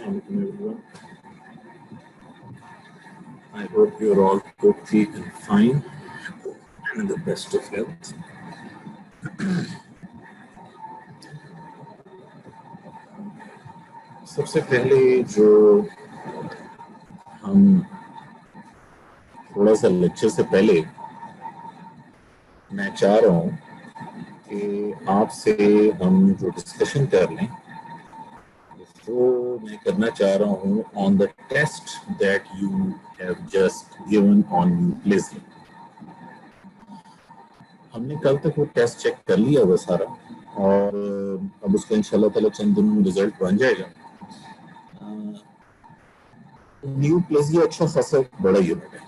Assalamualaikum everyone. I hope you're all okay and fine and in the best of health. सबसे पहले जो हम थोड़ा सा लेक्चर से पहले मैं चाह रहा हूँ कि आपसे हम जो डिस्कशन कर लें वो मैं करना चाह रहा हूँ on the test that you have just given on nucleus. हमने कल तक वो टेस्ट चेक कर लिया हुआ सारा और अब उसका इंशाल्लाह ताला चंद दिनों में रिजल्ट बन जाएगा। न्यूक्लियस अच्छा खासा बड़ा यूनिट है,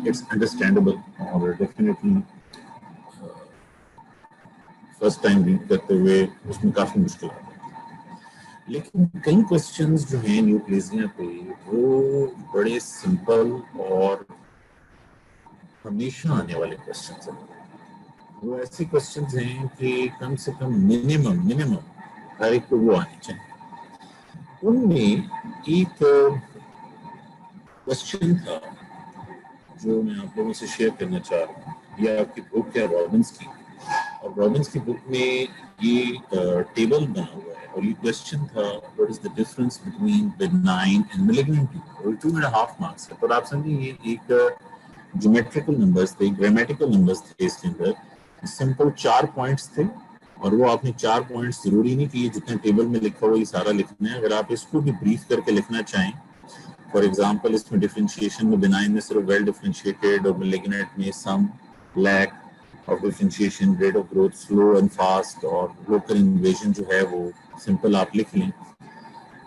इट्स अंडरस्टैंडेबल और डेफिनेटली फर्स्ट टाइम रीड करते हुए उसमें काफ़ी मुश्किल आता है, लेकिन कई क्वेश्चंस जो हैं न्यूक्लियसिया पे वो बड़े सिंपल और हमेशा आने वाले क्वेश्चंस हैं। वो ऐसे क्वेश्चंस हैं कि कम से कम मिनिमम हर एक को वो आने चाहिए। उनमें एक क्वेश्चन था जो मैं आप लोगों से शेयर करना चाह रहा हूँ, यह आपकी बुक है रॉबिन्स की, और रॉबिन्स की बुक में ये टेबल बना हुआ है और ये क्वेश्चन था what is the difference between benign and malignant tumour, 2.5 marks है। तो आप समझिए ये एक ज्योमेट्रिकल नंबर्स थे, ग्रामेटिकल नंबर्स थे, इसके अंदर सिंपल 4 पॉइंट्स थे और वो आपने 4 पॉइंट्स जरूरी नहीं कि जितने टेबल में लिखा हुआ ये सारा लिखना है। अगर आप इसको भी ब्रीफ करके लिखना चाहें, फॉर एग्जांपल इसमें डिफरेंशिएशन में बेनाइन में सिर्फ वेल डिफरेंशिएटेड और मैलिग्नेंट में some lack of differentiation, rate of growth slow and fast, और लोकल इन्वेजन जो है वो सिंपल आप लिख लें,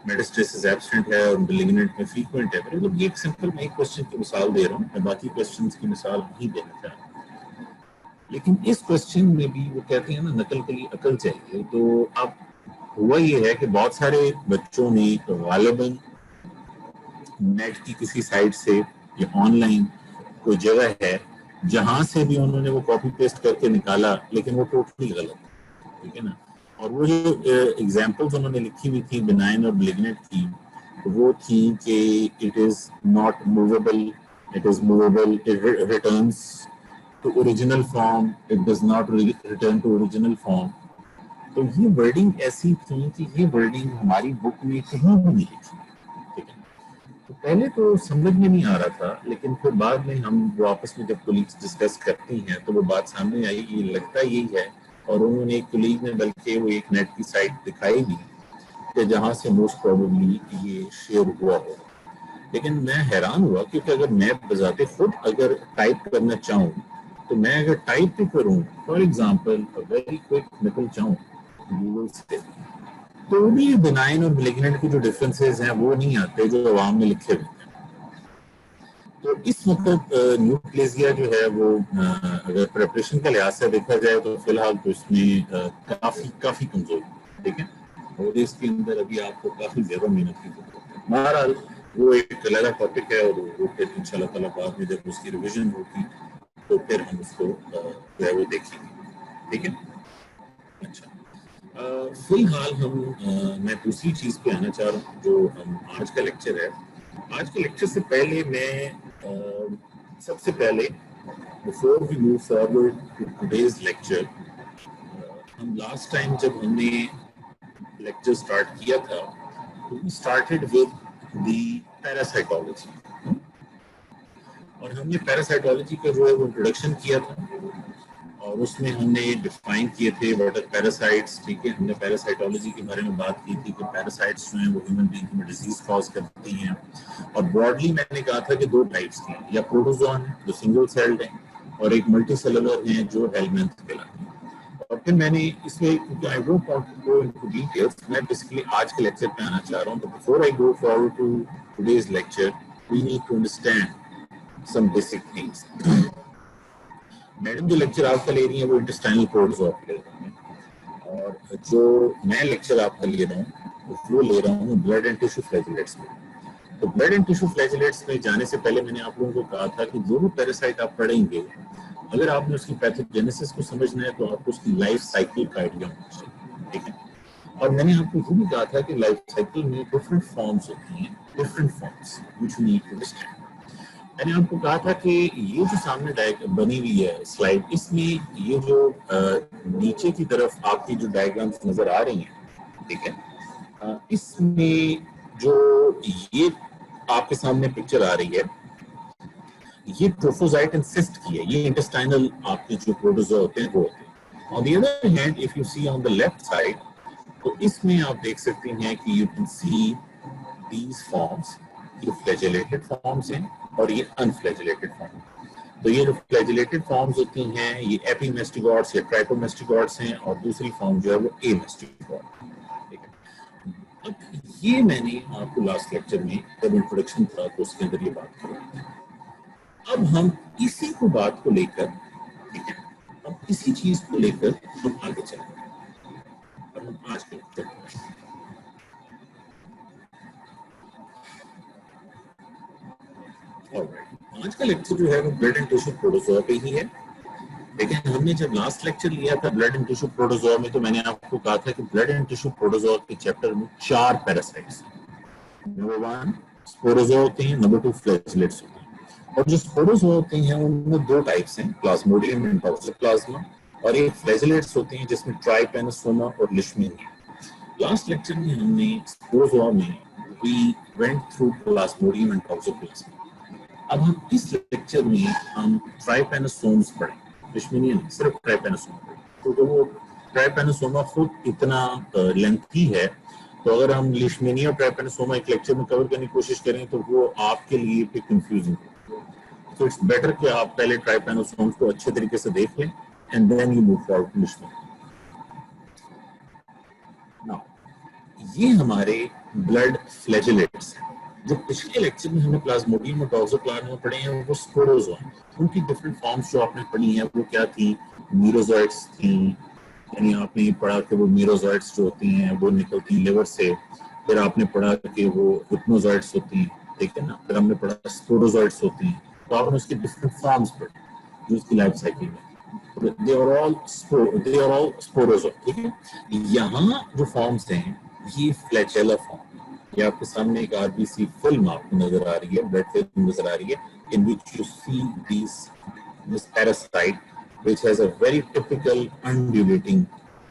मेटास्टेसिस एब्सेंट है और मैलिग्नेंट में फ्रीक्वेंट है। मतलब ये एक सिंपल मैं एक क्वेश्चन की मिसाल दे रहा हूँ, मैं बाकी क्वेश्चंस की मिसाल नहीं देना चाह रहा। लेकिन इस क्वेश्चन में भी वो कहते हैं ना नकल के लिए अकल चाहिए। तो अब हुआ ये है कि बहुत सारे बच्चों ने गालिबन नेट की किसी साइट से या ऑनलाइन कोई जगह है जहां से भी उन्होंने वो कॉपी पेस्ट करके निकाला, लेकिन वो टोटली गलत, ठीक है ना। और वो जो एग्जांपल्स उन्होंने लिखी हुई थी बेनाइन और मैलिग्नेंट की, वो थी कि it is not movable, it is movable, it returns to original form, it does not return to original form. तो ये वर्डिंग ऐसी थी कि ये वर्डिंग हमारी बुक में कहीं भी नहीं लिखी, ठीक है। तो पहले तो समझ में नहीं आ रहा था, लेकिन फिर बाद में हम वो आपस में जब कोलीग्स डिस्कस करती हैं तो वो बात सामने आई, ये लगता यही है। और उन्होंने एक कोलीग ने बल्कि वो एक नेट की साइट दिखाई भी कि जहाँ से मोस्ट प्रोबेबली ये शेयर हुआ हो। लेकिन मैं हैरान हुआ क्योंकि अगर मैं बजाते खुद अगर टाइप करना चाहूँ तो मैं अगर टाइप भी करूँ, फॉर एग्जाम्पल वेरी क्विक निकल चाहूँ गूगल से, तो भी बेनाइन और मैलिग्नेंट के जो डिफरेंसेस हैं वो नहीं आते जो अवाम में लिखे हुए हैं। तो इस वक्त न्यूक्लियसिया जो है वो अगर प्रिपरेशन का लिहाज से देखा जाए तो फिलहाल तो इसमें काफी कमजोर, ठीक है, और इसके अंदर अभी आपको काफी ज्यादा मेहनत की जरूरत है। बहरहाल वो एक अलग टॉपिक है और वो फिर इंशाल्लाह ताला बाद में जब उसकी रिविजन होगी तो फिर हम उसको जो है वो देखेंगे, ठीक है। अच्छा, फिलहाल मैं दूसरी चीज पे आना चाह रहा हूँ जो हम आज का लेक्चर है। आज के लेक्चर से पहले मैं सबसे पहले before we move forward to today's lecture, हम लास्ट टाइम जब हमने लेक्चर स्टार्ट किया था तो we started with the parasitology, और हमने पैरासाइटोलॉजी का जो है वो इंट्रोडक्शन किया था और उसमें हमने डिफाइन किए थे व्हाट आर पैरासाइट्स, ठीक है। हमने पैरासाइटोलॉजी के बारे में बात की थी कि पैरासाइट्स जो हैं वो ह्यूमन बीइंग में डिजीज कॉज करती हैं, और ब्रॉडली मैंने कहा था कि 2 टाइप्स की, या प्रोटोजोन जो सिंगल सेल्ड है और एक मल्टी सेलुलर है जो हेलमिंथ कहलाती है। और फिर मैंने इसमें, क्योंकि I don't want to go into details, मैं बेसिकली आज के लेक्चर पे आना चाह रहा हूँ। तो before I go forward to today's lecture we need to understand some basic things. Madam जो लेक्चर आपका ले रही है वो इंटेस्टाइनल प्रोटोजोआ ले रही है, और जो मैं लेक्चर आपका ले रहा हूँ वो ले रहा हूँ ब्लड एंड टिश्यू फ्लैजिलेट्स में। तो ब्लड एंड टिश्यू फ्लैजिलेट्स में जाने से पहले मैंने आप लोगों को कहा था कि जो भी पैरासाइट आप पढ़ेंगे, अगर आपने उसकी पैथोजेनेसिस को समझना है तो आपको उसकी लाइफ साइकिल का आइडिया होना चाहिए, ठीक है। और मैंने आपको ये भी कहा था कि लाइफ साइकिल में डिफरेंट फॉर्म्स होती हैं, different forms which we need to understand. मैंने आपको कहा था कि ये जो सामने बनी हुई है स्लाइड, इसमें ये जो नीचे की तरफ आपकी जो डायग्राम्स नजर आ रही हैं, ठीक है, इसमें जो ये आपके सामने पिक्चर आ रही है, ये ट्रोफोजाइट एंड सिस्ट की है, ये इंटेस्टाइनल आपके जो प्रोटोजोआ होते हैं वो होते हैं। On the other hand if you see on the left side, तो इसमें आप देख सकते हैं कि you can see these forms, ये फ्लैजेलेटेड फॉर्म्स हैं और ये अनफ्लैजेलेटेड फॉर्म। तो ये जो फ्लैजेलेटेड फॉर्म्स होती हैं ये एपीमेस्टिगॉट्स या ट्राइकोमेस्टिगॉट्स हैं, और दूसरी फॉर्म जो है वो एमेस्टिगॉट। ठीक है, अब ये मैंने आपको लास्ट लेक्चर में जब इंट्रोडक्शन था तो उसके अंदर ये बात करी। अब हम इसी को बात को लेकर, ठीक है, अब इसी चीज को लेकर हम आगे चलेंगे। अब हम आज के लेक्चर आज का लेक्चर जो है वो ब्लड एंड टिश्यू प्रोटोजोआ पे ही है। लेकिन हमने जब लास्ट लेक्चर लिया था ब्लड एंड टिश्यू प्रोटोजोआ में, तो मैंने आपको कहा था कि ब्लड एंड टिश्यू प्रोटोजोआ के चैप्टर में 4 पैरासाइट्स, नंबर 1 स्पोरोजोआ होते हैं, नंबर 2 फ्लैजेलेट्स होते हैं। और जो स्पोरोजोआ होते हैं उनमें 2 टाइप्स हैं, प्लाज्मोडियम एंड टॉक्सोप्लाज्मा, और एक फ्लैजेलेट्स होते हैं जिसमें ट्राइपेनोसोमा और लिशमीनिया। लास्ट लेक्चर में हमने स्पोरोजोआ में we went through Plasmodium and Toxoplasma. अब हम इस लेक्चर में हम ट्राइपेनोसोम्स पढ़ें, लिशमीनिया नहीं, सिर्फ ट्राइपेनोसोम पढ़ें। तो जो वो ट्राइपेनोसोमा खुद इतना लेंथी है, तो अगर हम लिशमीनिया और ट्राइपेनोसोमा एक लेक्चर में कवर करने की कोशिश करें तो वो आपके लिए भी कंफ्यूजिंग है। तो इट्स बेटर कि आप पहले ट्राइपेनोसोम्स को अच्छे तरीके से देख लें and then you move forward to leishmania. Now ये हमारे ब्लड फ्लैजेलेट्स हैं। जो पिछले लेक्चर में हमने प्लाज्मोडियम और टॉक्सोप्लाज्मा पढ़े हैं वो स्पोरोजोआ, उनकी डिफरेंट फॉर्म्स जो आपने पढ़ी हैं वो क्या थी, मीरोजोइट्स थी, यानी आपने पढ़ा कि वो मीरोजोइट्स जो होती हैं वो निकलती हैं लिवर से। फिर आपने पढ़ा कि वो हिप्नोजोइट्स होती हैं, ठीक है ना। फिर हमने पढ़ा स्पोरोजोइट्स होती हैं। तो आपने उसकी डिफरेंट फॉर्म्स पढ़ी जो उसकी लाइफ साइकिल में, दे आर ऑल स्पोरोजोआ, ठीक है। यहाँ जो फॉर्म्स हैं ये फ्लैचेला फॉर्म, ये आपके सामने एक आरबीसी फिल्म आपको नजर आ रही है, ब्लड फिल्म नजर आ रही है, in which you see this parasite which has a very typical undulating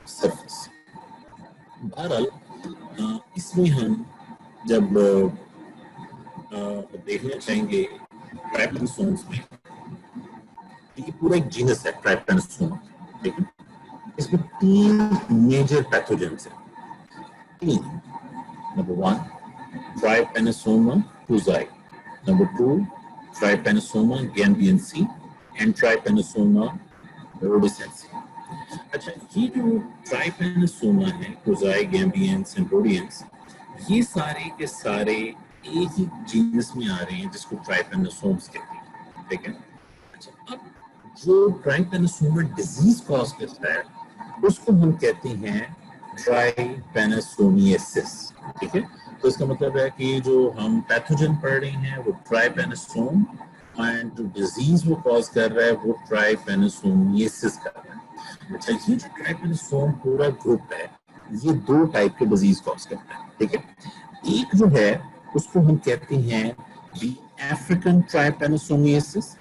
surface. बहरहाल इसमें हम जब देखना चाहेंगे ट्राइपेनोसोम्स में, ये पूरा एक जीनस है ट्राइपेनोसोमा, ठीक है। इसमें 3 मेजर पैथोजेंस हैं। Number 1, Trypanosoma cruzi. Number 2, Trypanosoma gambiense and Trypanosoma rhodesiense. अच्छा, ये जो ट्राइपेनोसोमा है, क्रुजाई, गैम्बियंस एंड रोडियंस, ये सारे के सारे एक ही जीनस में आ रहे हैं जिसको ट्राइपेनोसोम्स कहते हैं, ठीक है। अच्छा, अब जो ट्राइपेनोसोमा डिजीज कॉज करता है उसको हम कहते हैं ट्राइपेनोसोमियासिस, ठीक है। तो इसका मतलब है कि जो हम पैथोजन पढ़ रहे हैं वो ट्राइपेनोसोम, एंड जो डिजीज वो कॉज कर रहा है वो ट्राइपेनोसोमियासिस कर रहा है। अच्छा, ये जो ट्राइपेनोसोम पूरा ग्रुप है ये 2 टाइप के डिजीज कॉज करता है, ठीक है। एक जो है उसको हम कहते हैं द अफ्रीकन ट्राइपेनोसोमियासिस,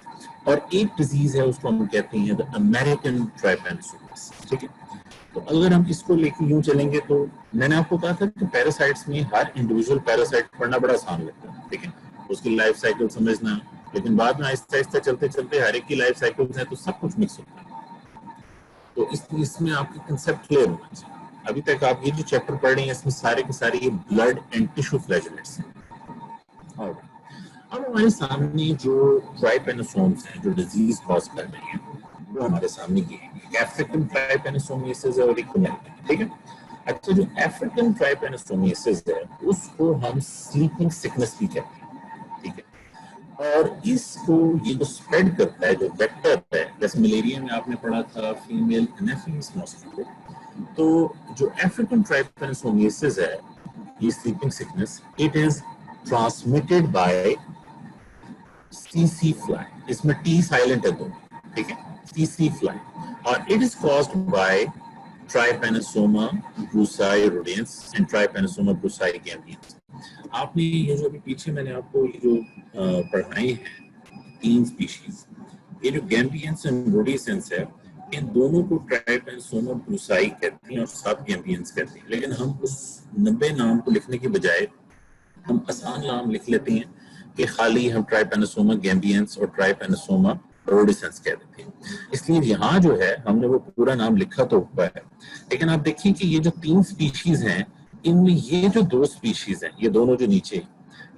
और एक डिजीज है उसको हम कहते हैं द अमेरिकन ट्राइपेनोसोमियासिस, ठीक है। तो अगर हम इसको लेके यूं चलेंगे तो मैंने आपको कहा था कि पैरासाइट्स में हर इंडिविजुअल पैरासाइट पढ़ना बड़ा आसान लगता है, ठीक है, उसकी लाइफ साइकिल समझना, लेकिन बाद में आहिस्ता आहिस्ता चलते चलते हर एक की लाइफ साइकिल्स है तो सब कुछ मिक्स होता है। तो इसमें आपकी कंसेप्ट क्लियर होना चाहिए। अभी तक आप ये जो चैप्टर पढ़ रहे हैं इसमें सारे के सारे ये ब्लड एंड टिश्यू फ्लैजेलेट्स हैं। और अब हमारे सामने जो ट्राइपेनोसोम्स हैं जो डिजीज कॉज कर रहे हैं वो हमारे सामने ये अफ्रीकन ट्राइपेनोसोमियासिस और एक अमेरिकन, ठीक है। अच्छा, जो अफ्रीकन ट्राइपेनोसोमियासिस है उसको हम स्लीपिंग सिकनेस भी कहते हैं, ठीक है। और इसको ये जो स्प्रेड करता है, जो वेक्टर है, जैसे मलेरिया में आपने पढ़ा था फीमेल एनाफिलिस मॉस्किटो, तो जो अफ्रीकन ट्राइपेनोसोमियासिस है ये sleeping sickness, it is transmitted by CC fly, इसमें टी साइलेंट है दो, ठीक है, सीसी फ्लाई, और it is caused bye Trypanosoma brucei rodents and Trypanosoma brucei gambians. आपने ये जो अभी पीछे मैंने आपको ये जो पढ़ाई है 3 स्पीशीज, ये जो गैम्बियंस एंड रोडेंट्स है, इन दोनों को ट्राइपैनोसोमा ब्रूसाई कहते हैं और सब गैम्बियंस कहते हैं। लेकिन हम उस 90 नाम को लिखने के बजाय हम आसान नाम लिख लेते हैं कि खाली हम ट्राइपैनोसोमा गैम्बियंस और ट्राइपैनोसोमा रोडेंट्स कह देते हैं। इसलिए यहाँ जो है हमने वो पूरा नाम लिखा तो हुआ है, लेकिन आप देखिए कि ये जो 3 स्पीशीज हैं, इनमें ये जो 2 स्पीशीज हैं, ये दोनों जो नीचे,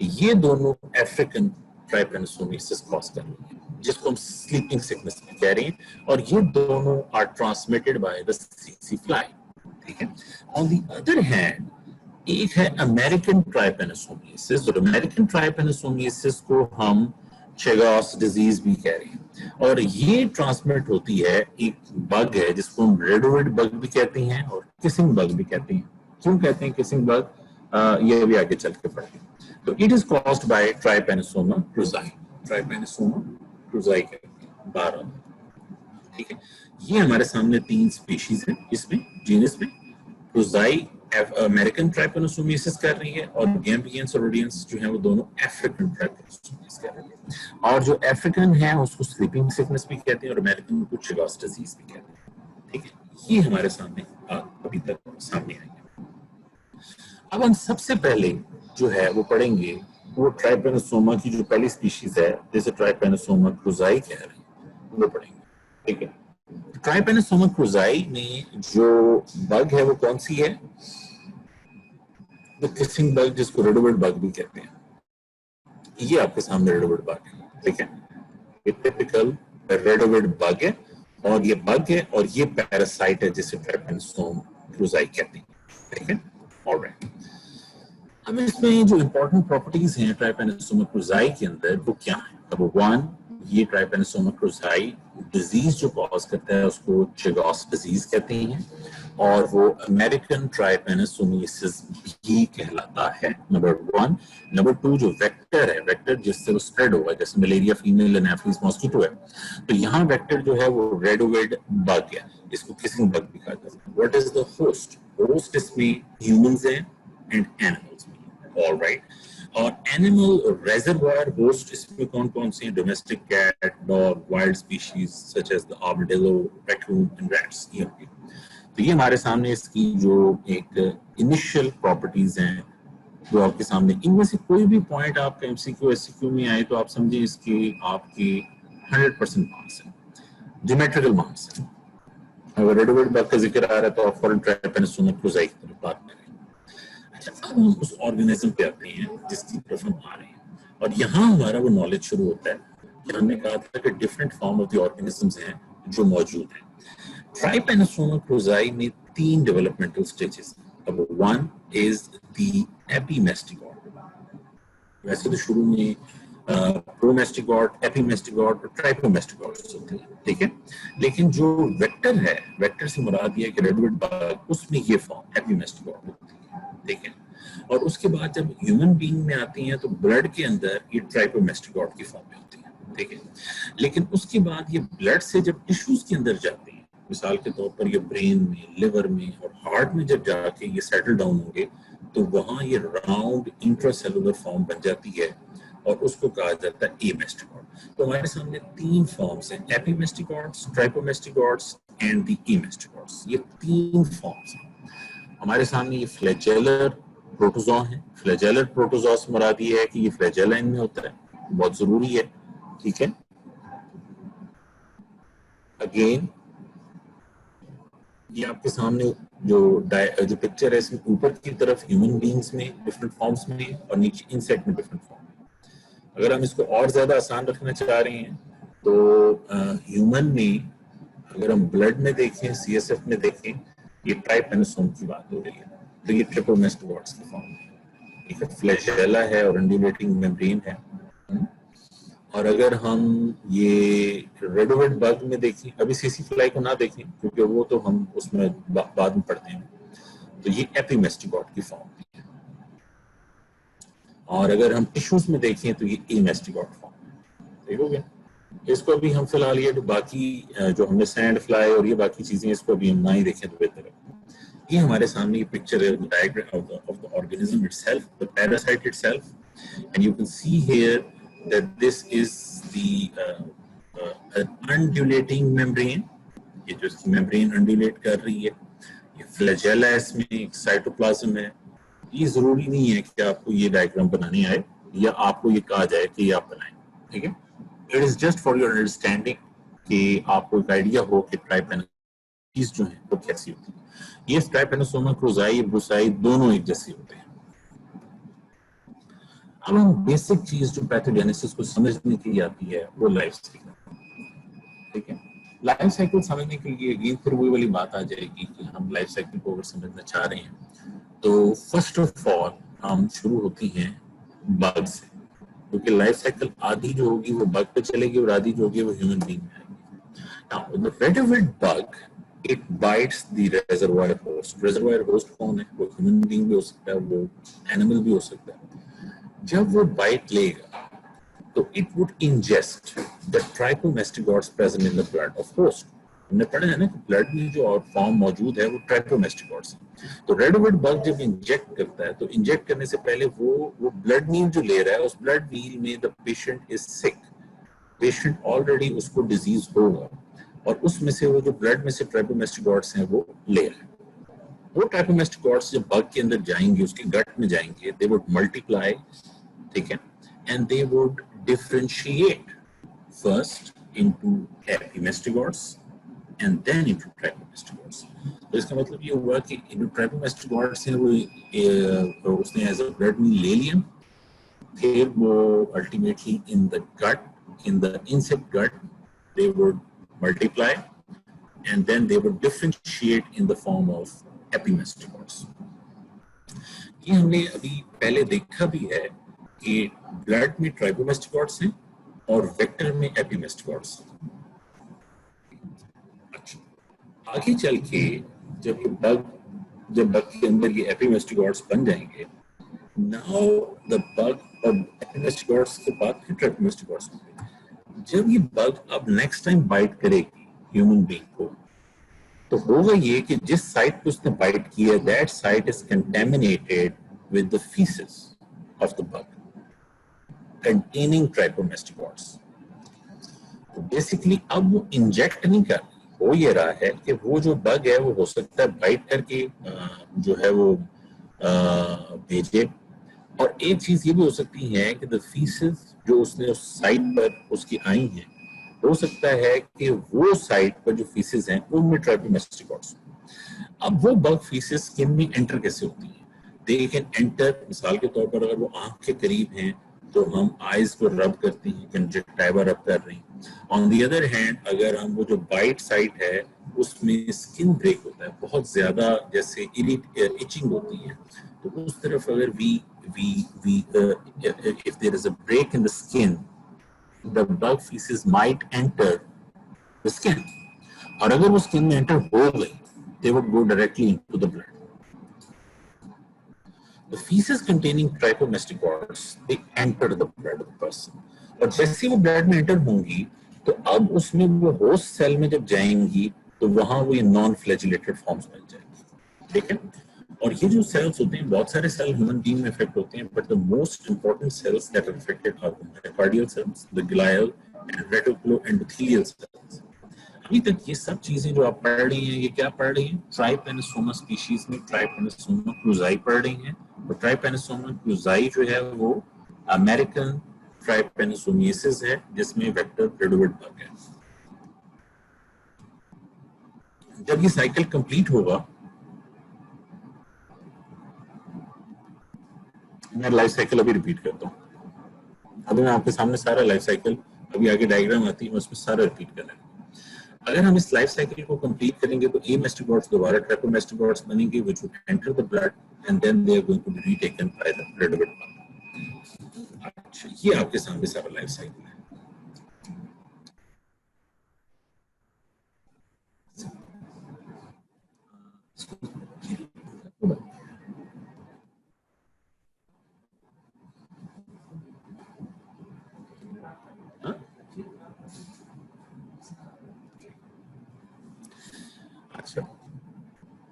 ये दोनों अफ्रीकन ट्राइपैनोसोमियासिस कॉज कर रही है, जिसको हम स्लीपिंग सिकनेस कह रहे हैं, और ये दोनों आर ट्रांसमिटेड बाय द सीसी फ्लाई। ठीक है। ऑन द अदर हैंड एक है अमेरिकन ट्राइपैनोसोमियासिस, और अमेरिकन ट्राइपैनोसोमियासिस को हम चेगास डिजीज भी कह रहे हैं, और ये ट्रांसमिट होती है, एक बग है जिसको हम रेडोविड बग भी कहते हैं और किसिंग बग भी कहते हैं। क्यों कहते हैं किसिंग बग, ये भी आगे चल के पढ़ते हैं। तो it is caused by trypanosoma brucei, trypanosoma brucei 12। ठीक है। ये हमारे सामने 3 स्पीशीज हैं, इसमें जीनस में ब्रूसाई अमेरिकन ट्राइपैनोसोमियासिस कर रही है, और गैम्बियंस और रोडेंट्स जो हैं वो दोनों अफ्रीकन ट्राइपैनोसोमियासिस कर रही है। और जो अफ्रीकन है उसको स्लीपिंग सिकनेस भी कहते हैं और अमेरिकन को चेगास डिजीज भी कहते हैं। ठीक है। ये हमारे सामने अभी तक सामने आई है। अब हम सबसे पहले जो है वो पढ़ेंगे वो ट्राइपैनोसोमा की जो पहली स्पीशीज है, जैसे ट्राइपैनोसोमा क्रूजाई कह रहे हैं, वो पढ़ेंगे। ठीक है। ट्राइपैनोसोमा क्रूजाई में जो बग है वो कौन सी है, द किसिंग बग, जिसको रेडोविड बग भी कहते हैं। ये आपके सामने रेडोविड बग है। ठीक है। ये टिपिकल रेडोविड बग है, और ये बग है और ये पैरासाइट है जिसे ट्राइपैनोसोमा क्रूजाई कहते हैं। ठीक है। ऑलराइट। अब इसमें जो इंपॉर्टेंट प्रॉपर्टीज हैं ट्राइपैनोसोमा क्रूजाई के अंदर वो क्या है। नंबर 1, ये ट्राइपैनोसोमा क्रूजाई डिजीज जो कॉज करता है उसको चेगास डिजीज कहते हैं, और वो अमेरिकन ट्राइपैनोसोमियासिस भी कहलाता है। नंबर 1। नंबर 2, जो वेक्टर है, वेक्टर जिससे वो स्प्रेड होगा, जैसे मलेरिया फीमेल एनाफिलिस मॉस्किटो है, तो यहाँ वेक्टर जो है वो रेडोविड बग है, इसको किसिंग बग भी कहा जाता है। What is the host, host इसमें ह्यूमंस हैं एंड एनिमल्स में। ऑलराइट। और एनिमल रेजर्वायर होस्ट इसमें कौन कौन से हैं, domestic cat, dog, wild species such as the armadillo, raccoon and rats. तो ये हमारे सामने इसकी जो एक इनिशियल प्रॉपर्टीज हैं वो आपके सामने। इनमें से कोई भी पॉइंट आपका एमसीक्यू एससीक्यू में आए तो आप समझे इसके आपके 100% मार्क्स हैं, ज्योमेट्रिकल मार्क्स हैं। अगर रेडोविड बग का जिक्र आ रहा है तो आप फॉरेन ट्राइपैनोसोमा क्रूजाई की तरफ बात करें। अच्छा, अब हम उस ऑर्गेनिज्म पे आते हैं जिसकी तरफ हम आ रहे हैं, और यहाँ हमारा वो नॉलेज शुरू होता है कि हमने कहा था कि different form of the organisms हैं जो मौजूद हैं। ट्राइपैनोसोमा क्रूजाई में 3 developmental stages. Number 1 is the epimastigote. वैसे तो शुरू में प्रोमेस्टिगॉट, एपीमेस्टिगॉट और ट्राइपोमेस्टिगॉट्स होते हैं। ठीक है। लेकिन जो वेक्टर है, वेक्टर से मुराद ये है कि रेडोविड बग, उसमें ये फॉर्म एपीमेस्टिगॉट होती है। ठीक है। और उसके बाद जब ह्यूमन बीइंग में आती हैं तो ब्लड के अंदर ये ट्राइपोमेस्टिगॉट की फॉर्म में होती है। ठीक है। लेकिन उसके बाद ये ब्लड से जब टिश्यूज के अंदर जाते हैं, मिसाल के तौर पर ये ब्रेन में, लिवर में और हार्ट में जब जाके ये सेटल डाउन होंगे तो वहां ये राउंड इंट्रासेलुलर फॉर्म बन जाती है, और उसको कहा जाता है एमेस्टिगॉट। तो हमारे सामने 3 फॉर्म्स हैं, एपीमेस्टिगॉट्स, ट्राइपोमेस्टिगॉट्स एंड द एमेस्टिगॉट्स। ये 3 फॉर्म्स हैं हमारे सामने। ये फ्लैजेलर प्रोटोजोआ है। फ्लैजेलर प्रोटोजोआ से मुराद ये है कि ये फ्लैजेला इनमें होता है, बहुत जरूरी है। ठीक है। अगेन ये आपके सामने जो पिक्चर है, इसमें ऊपर की तरफ ह्यूमन बीइंग्स में डिफरेंट फॉर्म्स में और नीचे इंसेक्ट में डिफरेंट फॉर्म। अगर हम इसको और ज्यादा आसान रखना चाह रहे हैं तो ह्यूमन में अगर हम ब्लड में देखें, सीएसएफ में देखें, ये ट्राइपैनोसोम की बात हो रही है, तो ये ट्रिपोमेस्टिगॉट्स की फॉर्म है। ठीक है। फ्लैजेला है और अंडुलेटिंग मेम्ब्रेन है। और अगर हम ये रेडोविड बग में देखें, अभी सीसी फ्लाई को ना देखें क्योंकि वो तो हम उसमें बाद में पढ़ते हैं, तो ये एपीमेस्टिगॉट की फॉर्म है। और अगर हम टिश्यूज में देखें तो ये एमेस्टिगॉट फॉर्म है। ठीक हो गया। इसको अभी हम फिलहाल ये जो बाकी जो हमने सैंड फ्लाई और ये बाकी चीजें, इसको अभी हम ना ही देखें तो बेहतर है। ये हमारे सामने ये पिक्चर है diagram of the organism itself, the parasite itself, and you can see here that this is the an undulating membrane. ये जो इसकी membrane undulate कर रही है, ये flagella है, इसमें एक cytoplasm है. ये जरूरी नहीं है कि आपको ये डायग्राम बनानी आए या आपको ये कहा जाए कि ये आप बनाएं, ठीक है? It is just for your understanding कि आपको एक आइडिया हो कि ट्राइपेनोसोमा जो है वो कैसी होती है. ये ट्राइपेनोसोमा क्रूज़ाई ब्रुसाई दोनों एक जैसे होते हैं. अब हम बेसिक चीज जो पैथोजेनेसिस को समझने के लिए आती है वो लाइफ साइकिल, ठीक है? लाइफ साइकिल समझने के लिए अगेन फिर वही वाली बात आ जाएगी कि हम लाइफ साइकिल को अगर समझना चाह रहे हैं तो फर्स्ट ऑफ ऑल हम शुरू होती हैं बग से, क्योंकि लाइफ साइकिल आधी जो होगी वो बग पे चलेगी और आधी जो होगी वो ह्यूमन बीइंग में आएगी. Now the reduviid bug it bites the reservoir host. Reservoir host कौन है? वो ह्यूमन बीइंग भी हो सकता है, वो एनिमल भी हो सकता है. जब वो बाइट लेगा तो it would ingest the trypomastigotes present in the blood of host. हमने पढ़ा है ना कि ब्लड में जो और फॉर्म मौजूद है वो ट्राइकोमेस्टिगॉट्स है. तो रेडविड बग जब इंजेक्ट करता है तो इंजेक्ट करने से पहले वो ब्लड मील जो ले रहा है उस ब्लड मील में the patient is sick. Patient already उसको डिजीज होगा और उसमें से वो जो ब्लड में से ट्राइकोमेस्टिगॉट्स हैं वो ले रहा है. वो ट्राइकोमेस्टिगॉट्स जब बग के अंदर जाएंगे, उसके गट में जाएंगे, दे वुड मल्टीप्लाई, ठीक है, and they would differentiate first into epimastigotes and then into trypomastigotes. तो इसका मतलब ये हुआ कि जो ट्राइकोमेस्टिगॉट्स हैं वो उसने एज अ ब्लड मील ले लिया, फिर वो ultimately in the gut, in the insect gut, they would multiply and then they would differentiate in the form of epimastigots. ये हमने अभी पहले देखा भी है कि ब्लड में ट्राइकोमेस्टिगॉट्स हैं और वेक्टर में एपिमेस्टिगॉट्स हैं. अच्छा, आगे चल के जब बग के अंदर ये एपिमेस्टिगॉट्स बन जाएंगे, नाउ द बग और एपिमेस्टिगॉट्स के बाद फिर ट्राइकोमेस्टिगॉट्स होंगे. जब ये बग अब नेक्स्ट टाइम बाइट करेगी ह्यूमन बीइंग को तो होगा ये कि जिस साइट पे उसने बाइट किया that site is contaminated with the feces of the bug containing trypomastigotes. तो बेसिकली अब वो इंजेक्ट नहीं कर, हो ये रहा है कि वो जो बग है वो हो सकता है बाइट करके जो है वो भेजे. और एक चीज ये भी हो सकती है कि द फीसेस जो उसने उस साइट पर उसकी आई हैं, हो सकता है कि वो साइट पर जो फीसेस हैं उनमें ट्राइकोमेस्टिगॉट्स. अब वो बग फीसेस स्किन में एंटर कैसे होती है? दे कैन एंटर, मिसाल के तौर पर अगर वो आंख के करीब हैं तो हम आईज को रब करते हैं, कंजक्टिवा रब कर रहे हैं. ऑन द अदर हैंड अगर हम वो जो बाइट साइट है उसमें स्किन ब्रेक होता है, बहुत ज्यादा जैसे इचिंग होती है, तो उस तरफ अगर we if there is a break in the skin, the bug feces might enter the skin. और अगर वो स्किन में एंटर हो गई, they would go directly into the blood. The feces containing trichomastigotes, they enter the blood of the person. और जैसे वो blood में एंटर होंगी तो अब उसमें वो होस्ट सेल में जब जाएंगी तो वहां वो ये नॉन फ्लैजिलेटेड फॉर्म्स बन जाएंगी, ठीक है? और ये जो सेल्स होते हैं, बहुत सारे सेल ह्यूमन बीइंग में इफेक्ट होते हैं, but the most important cells that are affected are the myocardial cells, the glial and reticuloendothelial cells. अभी तक ये सब चीजें जो आप पढ़ रही हैं, ये क्या पढ़ रही हैं? ट्राइपेनोसोमा स्पीशीज में ट्राइपेनोसोमा क्रूज़ाई पढ़ रही हैं. और ट्राइपेनोसोमा क्रूज़ाई जो है वो अमेरिकन ट्राइपेनोसोमियासिस है जिसमें वेक्टर रेडोविड बग है. जब ये साइकिल कंप्लीट होगा, मैं लाइफ साइकिल अभी रिपीट करता हूँ. अभी मैं आपके सामने सारा लाइफ साइकिल, अभी आगे डायग्राम आती है, मैं उसमें सारा रिपीट कर रहा हूँ. अगर हम इस लाइफ साइकिल को कंप्लीट करेंगे तो ए मेस्टिगॉट्स दोबारा ट्राइकोमेस्टिगॉट्स बनेंगे which would enter the blood and then they are going to be retaken by the reduviid bug. अच्छा, ये आपके सामने सारा लाइफ साइकिल है. अच्छा,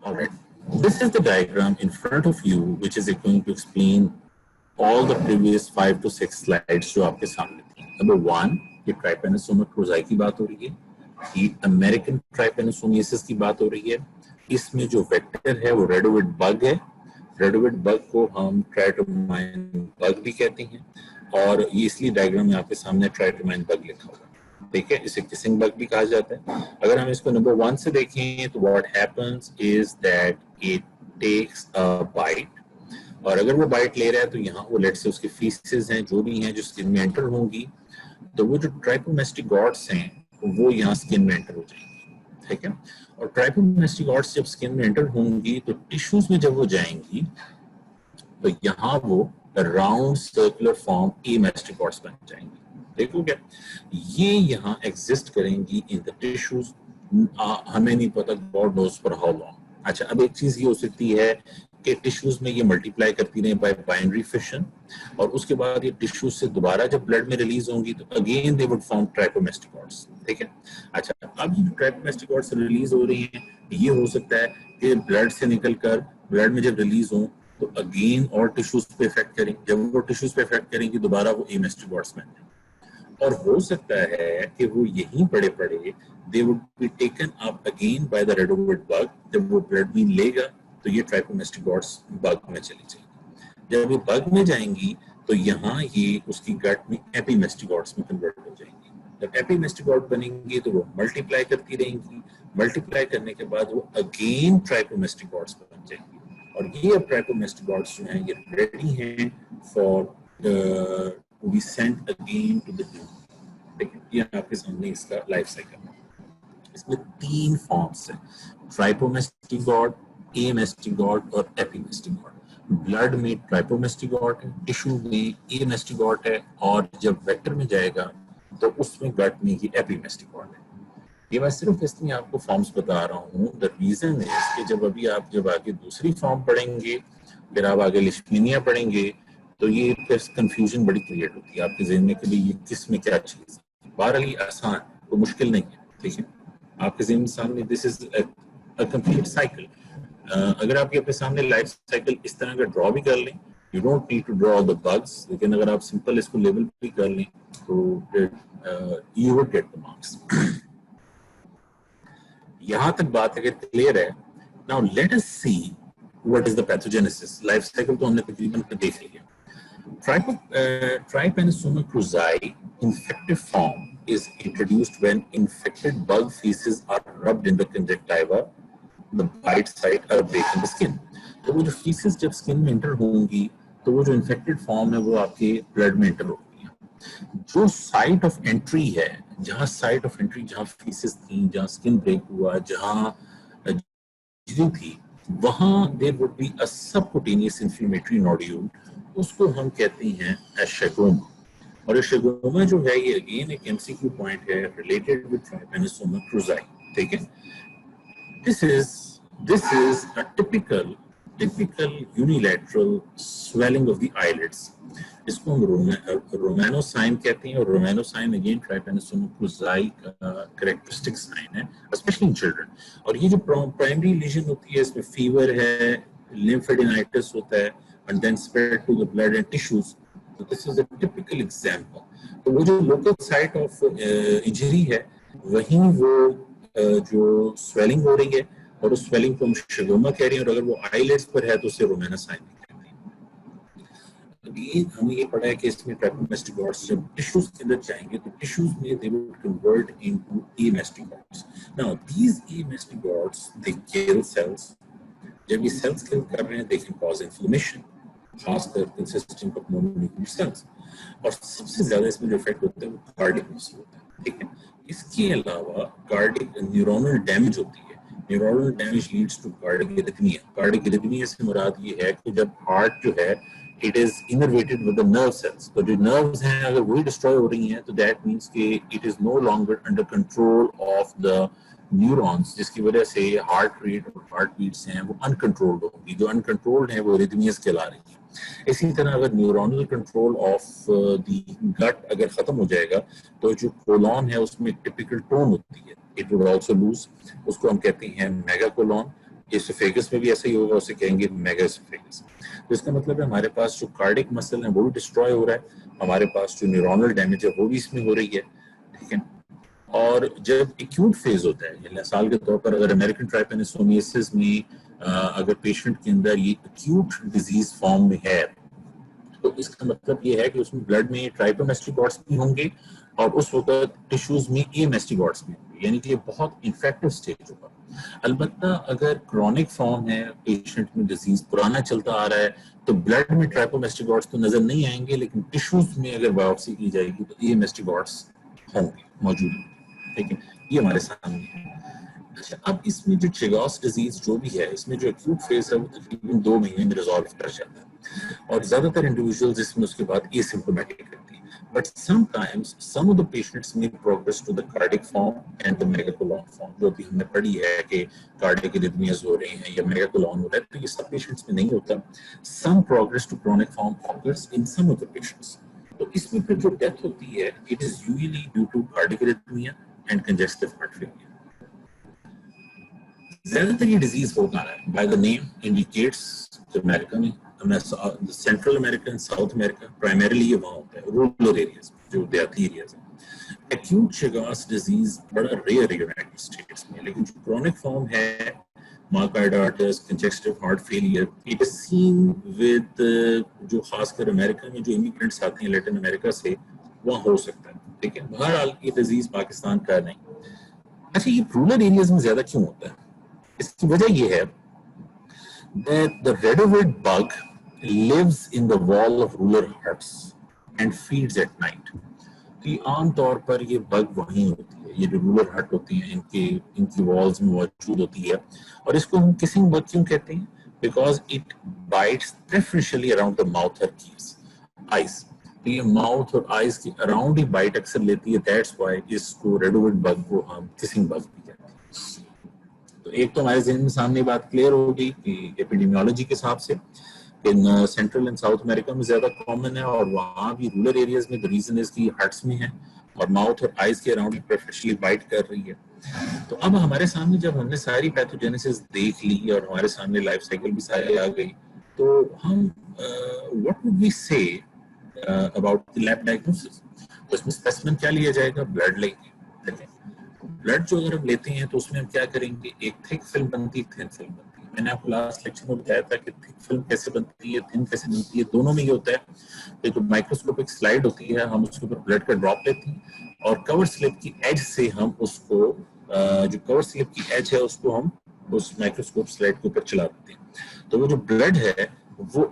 alright. This is the diagram in front of you, which is going to explain all the previous 5 to 6 slides जो आपके सामने थी. Number 1, ये Trypanosoma cruzi की बात हो रही है. ये अमेरिकन ट्राइपेनोसोमियासिस की बात हो रही है. इसमें जो वेक्टर है वो रेडोविड बग है. रेडोविड बग को हम ट्राइटोमाइन बग भी कहते हैं और ये इसलिए डायग्राम में आपके सामने ट्राइटोमाइन बग लिखा हुआ है. ठीक है, इसे किसिंग बग भी कहा जाता है. अगर हम इसको नंबर 1 से देखें तो what happens is that it takes a bite, और अगर वो बाइट ले रहा है तो यहाँ वो लेट से उसके फीसेस हैं जो भी हैं जो स्किन में एंटर होंगी, तो वो जो ट्राइपोमेस्टिगॉट्स हैं वो यहाँ स्किन में एंटर हो जाएंगी. ठीक है, और ट्राइपोमेस्टिगॉट्स जब स्किन में एंटर होंगी तो टिश्यूज में जब वो जाएंगी तो यहाँ वो राउंड सर्कुलर फॉर्म एमेस्टिगॉट्स बन जाएंगी. देखो क्या, ये यहाँ एग्जिस्ट करेंगी इन द टिश्यूज. हमें नहीं पता God knows for how long. अच्छा, अब एक चीज ये हो सकती है कि टिश्यूज में ये मल्टीप्लाई करती रहे बाय बाइनरी फिशन, और उसके बाद ये टिश्यूज से दोबारा जब ब्लड में रिलीज होंगी तो अगेन दे वुड फॉर्म ट्राइपोमेस्टिगॉट्स. ठीक है. अच्छा, अब ये ट्राइपोमेस्टिगॉट्स रिलीज हो रही हैं, ये हो सकता है कि ब्लड से निकलकर ब्लड में जब रिलीज हो तो अगेन और टिश्यूज पे इफेक्ट करें. जब वो टिश्यूज पे इफेक्ट करेंगी दोबारा वो एमेस्टिगॉट्स बन जाएंगे, और हो सकता है कि वो यहीं पड़े पड़े they would be taken up again by the reduviid bug. जब वो ब्लड में लेगा तो ये ट्राइपोमेस्टिगॉट्स बग में चली जाएंगी. जब ये बग में जाएंगी तो यहाँ ये उसकी गट में एपीमेस्टिगॉट्स में कन्वर्ट हो जाएंगी. जब एपीमेस्टिगॉट बनेंगी तो वो मल्टीप्लाई करती रहेंगी. मल्टीप्लाई करने के बाद वो अगेन ट्राइपोमेस्टिगॉट्स बन जाएंगी, और ये अब ट्राइपोमेस्टिगॉट्स जो हैं ये रेडी हैं for to be sent again to the human. ठीक है, ये आपके सामने इसका लाइफ साइकिल है. इसमें 3 फॉर्म्स हैं, ट्राइपोमेस्टिगॉट, एमेस्टिगॉट और एपीमेस्टिगॉट. ब्लड में ट्राइपोमेस्टिगॉट है, टिश्यू में एमेस्टिगॉट है, और जब वेक्टर में जाएगा तो उसमें गट में ही एपीमेस्टिगॉट है. ये मैं सिर्फ इसलिए आपको फॉर्म्स बता रहा हूँ. द रीजन इज कि जब आगे दूसरी फॉर्म पढ़ेंगे, फिर आप आगे लिशमीनिया पढ़ेंगे, तो ये फिर कंफ्यूजन बड़ी क्रिएट होती है आपके ज़हन में कि ये किस में क्या चीज़ है. बहरहाल ये आसान, कोई मुश्किल नहीं है. ठीक है, आपके ज़हन सामने this is a complete cycle. अगर आप ये अपने सामने लाइफ साइकिल इस तरह का ड्रॉ भी कर लें, you don't need to draw the bugs, लेकिन अगर आप सिंपल इसको लेवल भी कर लें तो you would get the marks. यहाँ तक बात अगर क्लियर है, now let us see what is the pathogenesis. Life cycle तो हमने तकरीबन देख लिया. Trypanosoma cruzi infective form is introduced when infected bug feces are rubbed in the conjunctiva, the bite site or break in the skin. तो वो जो feces जब skin में enter होंगी तो वो जो infected form है वो आपके blood में enter होगी. जो site of entry है, जहाँ site of entry जहाँ feces थी, जहाँ skin break हुआ, जहाँ injury थी, वहाँ there would be a subcutaneous inflammatory nodule, उसको हम कहते हैं एशेगोमा. और एशेगोमा जो है ये अगेन एक एमसीक्यू पॉइंट है रिलेटेड विद ट्राइपेनोसोमा क्रुzi. ठीक है, this is a typical unilateral swelling of the eyelids. इसको हम रोमानोसाइन कहते हैं, और रोमानोसाइन अगेन ट्राइपेनोसोमा क्रुzi का कैरेक्टरिस्टिक साइन है, स्पेशली इन चिल्ड्रन. और ये जो प्राइमरी लीजन होती है इसमें फीवर है, लिम्फेडेनाइटिस होता है, and then spread to the blood and tissues. So this is a typical example. तो वो जो local site of injury है वहीं वो जो swelling हो रही है, और उस swelling को हम शेगोमा कह रहे हैं, और अगर वो eyelids पर है तो उसे रोमानोसाइन कहते हैं. अगेन हमने ये पढ़ा है कि इसमें ट्राइपोमेस्टिगॉट्स जब टिश्यूज के अंदर जाएंगे तो टिश्यूज में they would convert into एमेस्टिगॉट्स. Now these एमेस्टिगॉट्स they kill cells. जब ये सेल्स किल कर रहे हैं they can cause inflammation, खासकर consisting of mononuclear cells, और सबसे ज्यादा इसमें जो इफेक्ट होता है वो कार्डियक मसल होता है. ठीक है, इसके अलावा कार्डिक न्यूरोनल डैमेज होती है. Neuronal damage leads to cardiac arrhythmia. Cardiac arrhythmia से मुराद ये है कि जब हार्ट जो है it is innervated with the nerve cells, तो जो नर्व्स हैं अगर वही डिस्ट्रॉय हो रही हैं तो दैट मींस कि it is no longer under control of the neurons, जिसकी वजह से हार्ट रेट और हार्ट बीट्स हैं वो अनकंट्रोल्ड होंगी. जो अनकंट्रोल्ड हैं वो एरिथमियास कहला रही हैं. इसी तरह अगर neuronal control of the gut अगर खत्म हो जाएगा तो जो कोलॉन है उसमें टिपिकल टोन होती है, इट वुड आल्सो लूज. उसको हम कहते हैं मेगाकोलॉन. एसोफेगस में भी ऐसा ही होगा, उसे कहेंगे मेगा एसोफेगस। तो इसका मतलब है हमारे पास जो कार्डिक मसल है वो भी डिस्ट्रॉय हो रहा है, हमारे पास जो न्यूरोनल डैमेज है वो भी इसमें हो रही है, ठीक है। और जब एक्यूट फेज होता है, मिसाल के तौर पर अगर अमेरिकन ट्राइपेनोसोमियासिस में अगर पेशेंट के अंदर ये एक्यूट डिजीज फॉर्म में है, तो इसका मतलब ये है कि उसमें ब्लड में ट्राइपोमेस्टिकॉट्स भी होंगे और उस वक्त टिश्यूज में एमेस्टिकॉट्स भी होंगे, यानी कि ये बहुत इन्फेक्टिव स्टेज होगा। अलबत्ता अगर क्रॉनिक फॉर्म है, पेशेंट में डिजीज पुराना चलता आ रहा है, तो ब्लड में ट्राइपोमेस्टिकॉट्स तो नजर नहीं आएंगे, लेकिन टिश्यूज में अगर बायोप्सी की जाएगी तो एमेस्टिकॉट्स होंगे, मौजूद होंगे, ठीक है। ये हमारे सामने है। अच्छा, अब इसमें जो चिगोस डिजीज जो भी है, इसमें जो एक्यूट फेज है वो तकरीबन 2 महीने में रिजॉल्व कर जाता है और ज्यादातर इंडिविजुअल्स इसमें उसके बाद एसिम्प्टोमेटिक रहती है, but sometimes some of the patients में progress to the cardiac form and the megacolon form, जो भी हमने पढ़ी है कि कार्डिक इरिथमियाज हो रहे हैं या मेगाकोलॉन हो रहा है, तो ये सब पेशेंट्स में नहीं होता। Some progress to chronic form occurs in some of the patients. तो इसमें फिर जो डेथ होती है, it is usually due to cardiac arrhythmia and congestive heart failure. ज्यादातर ये डिजीज हो रहा है by the name indicates, America में, Central America, South America, primarily ये वहाँ होता है, रूरल एरियाज, जो देहाती एरियाज है। एक्यूट चिगोस डिजीज बड़ा रेयर है यूनाइटेड स्टेट्स में, लेकिन जो क्रॉनिक फॉर्म है, myocarditis, congestive heart failure, it is seen with, जो खासकर अमेरिका में जो इमिग्रेंट्स आते हैं लैटिन अमेरिका से, वहाँ हो सकता है, ठीक है। बहरहाल ये डिजीज पाकिस्तान का नहीं। अच्छा, ये रूरल एरियाज में ज्यादा क्यों होता है? इसकी वजह ये है that the red-ovid bug lives in the wall of rural huts and feeds at night. तो आम तौर पर ये बग वहीं होती है, ये जो रूरल हट होती हैं इनकी वॉल्स में मौजूद होती है। और इसको हम किसिंग बग क्यों कहते हैं? Because it bytes preferentially around the mouth और आईज। तो ये माउथ और आईज के अराउंड ही बाइट अक्सर लेती है, दैट्स व्हाई इसको रेड-ओविड बग को हम किसिंग बग भी कहते हैं। तो एक तो हमारे जहन में सामने बात क्लियर होगी कि एपिडेमियोलॉजी के हिसाब से in central and south America में ज्यादा कॉमन है, और वहाँ भी रूरल एरियाज में द रीजन इज की हट्स में है और माउथ और आईज के अराउंड प्रेफरेंशियली बाइट कर रही है। तो अब हमारे सामने जब हमने सारी पैथोजेनेसिस देख ली और हमारे सामने लाइफ साइकिल भी सारी आ गई, तो हम what would we say about the lab diagnosis? तो इसमें स्पेसिमेन क्या लिया जाएगा? ब्लड लेंगे। ब्लड जो अगर हम लेते हैं तो उसमें हम क्या करेंगे? एक थिक फिल्म बनती है, थिन फिल्म बनती है। मैंने आपको लास्ट लेक्चर में बताया था कि थिक फिल्म कैसे बनती है, थिन कैसे बनती है। दोनों में ये होता है कि जो माइक्रोस्कोपिक स्लाइड होती है, हम उसके ऊपर ब्लड का ड्रॉप लेते हैं और कवर स्लिप की एज से हम उसको, जो कवर स्लिप की एज है उसको हम उस माइक्रोस्कोप स्लाइड के ऊपर चला देते हैं। तो वो जो ब्लड है वो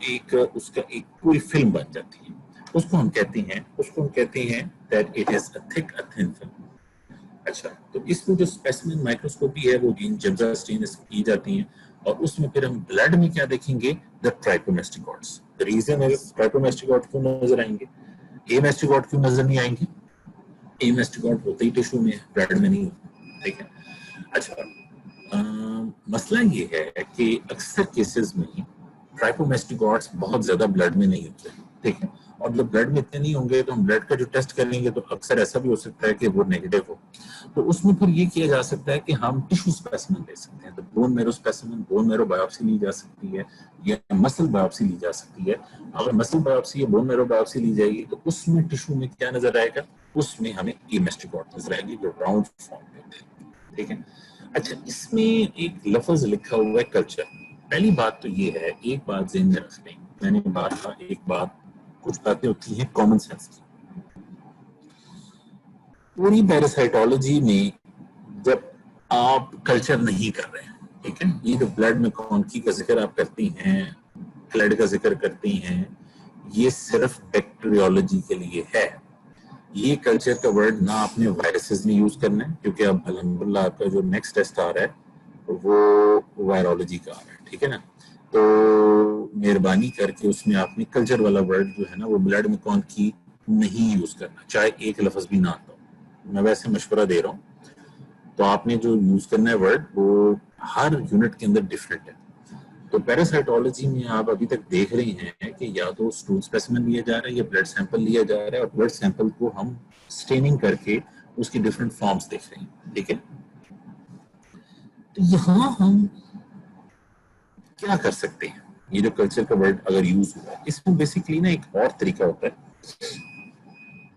उसका एक पूरी फिल्म बन जाती है। उसको हम कहते हैं that it is a thick a thin film. अच्छा, तो इसमें जो स्पेसिमेन माइक्रोस्कोपी है वो जमजा स्टेन की जाती है और उसमें फिर हम ब्लड में क्या देखेंगे? द ट्राइपोमेस्टिकॉट्स। द रीजन इज ट्राइपोमेस्टिकॉट क्यों नजर आएंगे, एमेस्टिकॉट क्यों नजर नहीं आएंगे? एमेस्टिकॉट होते ही टिश्यू में, ब्लड में नहीं होते, ठीक है। अच्छा, मसला ये है कि अक्सर केसेस में ट्राइपोमेस्टिकॉट्स बहुत ज्यादा ब्लड में नहीं होते, ठीक है। और जब ब्लड में इतने नहीं होंगे तो हम ब्लड का जो टेस्ट करेंगे तो अक्सर ऐसा भी हो सकता है कि वो नेगेटिव हो। तो उसमें फिर ये किया जा सकता है कि हम टिश्यू स्पेसिमेन ले सकते हैं। तो bone marrow specimen, bone marrow biopsy ली जा सकती है या मसल बायोप्सी ली जा सकती है। अगर मसल बायोप्सी या बोन मैरो बायोप्सी ली जाएगी तो उसमें टिश्यू में क्या नजर आएगा? उसमें हमें एमेस्टिकॉट नजर आएगी जो राउंड फॉर्म में होते हैं, ठीक है। अच्छा, इसमें एक लफ्ज लिखा हुआ है कल्चर। पहली बात तो ये है, एक बात ज़हन में रख लें, मैंने बात एक बात, कुछ बातें होती हैं कॉमन सेंस की। पूरी पैरासाइटोलॉजी में जब आप कल्चर नहीं कर रहे हैं, ठीक है, ये जो ब्लड में कॉन्की का जिक्र आप करती हैं, क्लड का जिक्र करती हैं, ये सिर्फ बैक्टीरियोलॉजी के लिए है। ये कल्चर का वर्ड ना आपने वायरसेस में यूज करना है, क्योंकि अब अल्हम्दुलिल्लाह आपका जो नेक्स्ट टेस्ट आ रहा है वो वायरोलॉजी का आ रहा है, ठीक है ना। तो मेहरबानी करके उसमें आपने कल्चर वाला वर्ड जो है ना वो ब्लड में कौन की नहीं यूज करना, चाहे एक लफ्ज भी ना आता हो। मैं वैसे मशवरा दे रहा हूँ, तो आपने जो यूज करना है वर्ड वो हर यूनिट के अंदर डिफरेंट है। तो पैरासाइटोलॉजी में आप अभी तक देख रहे हैं कि या तो स्टूल स्पेसिमेन लिया जा रहा है या ब्लड सैंपल लिया जा रहा है, और ब्लड सैंपल को हम स्टेनिंग करके उसकी डिफरेंट फॉर्म्स देख रहे हैं, ठीक है। तो यहाँ हम क्या कर सकते हैं? ये जो कल्चर का वर्ड अगर यूज हुआ है, इसमें बेसिकली ना एक और तरीका होता है।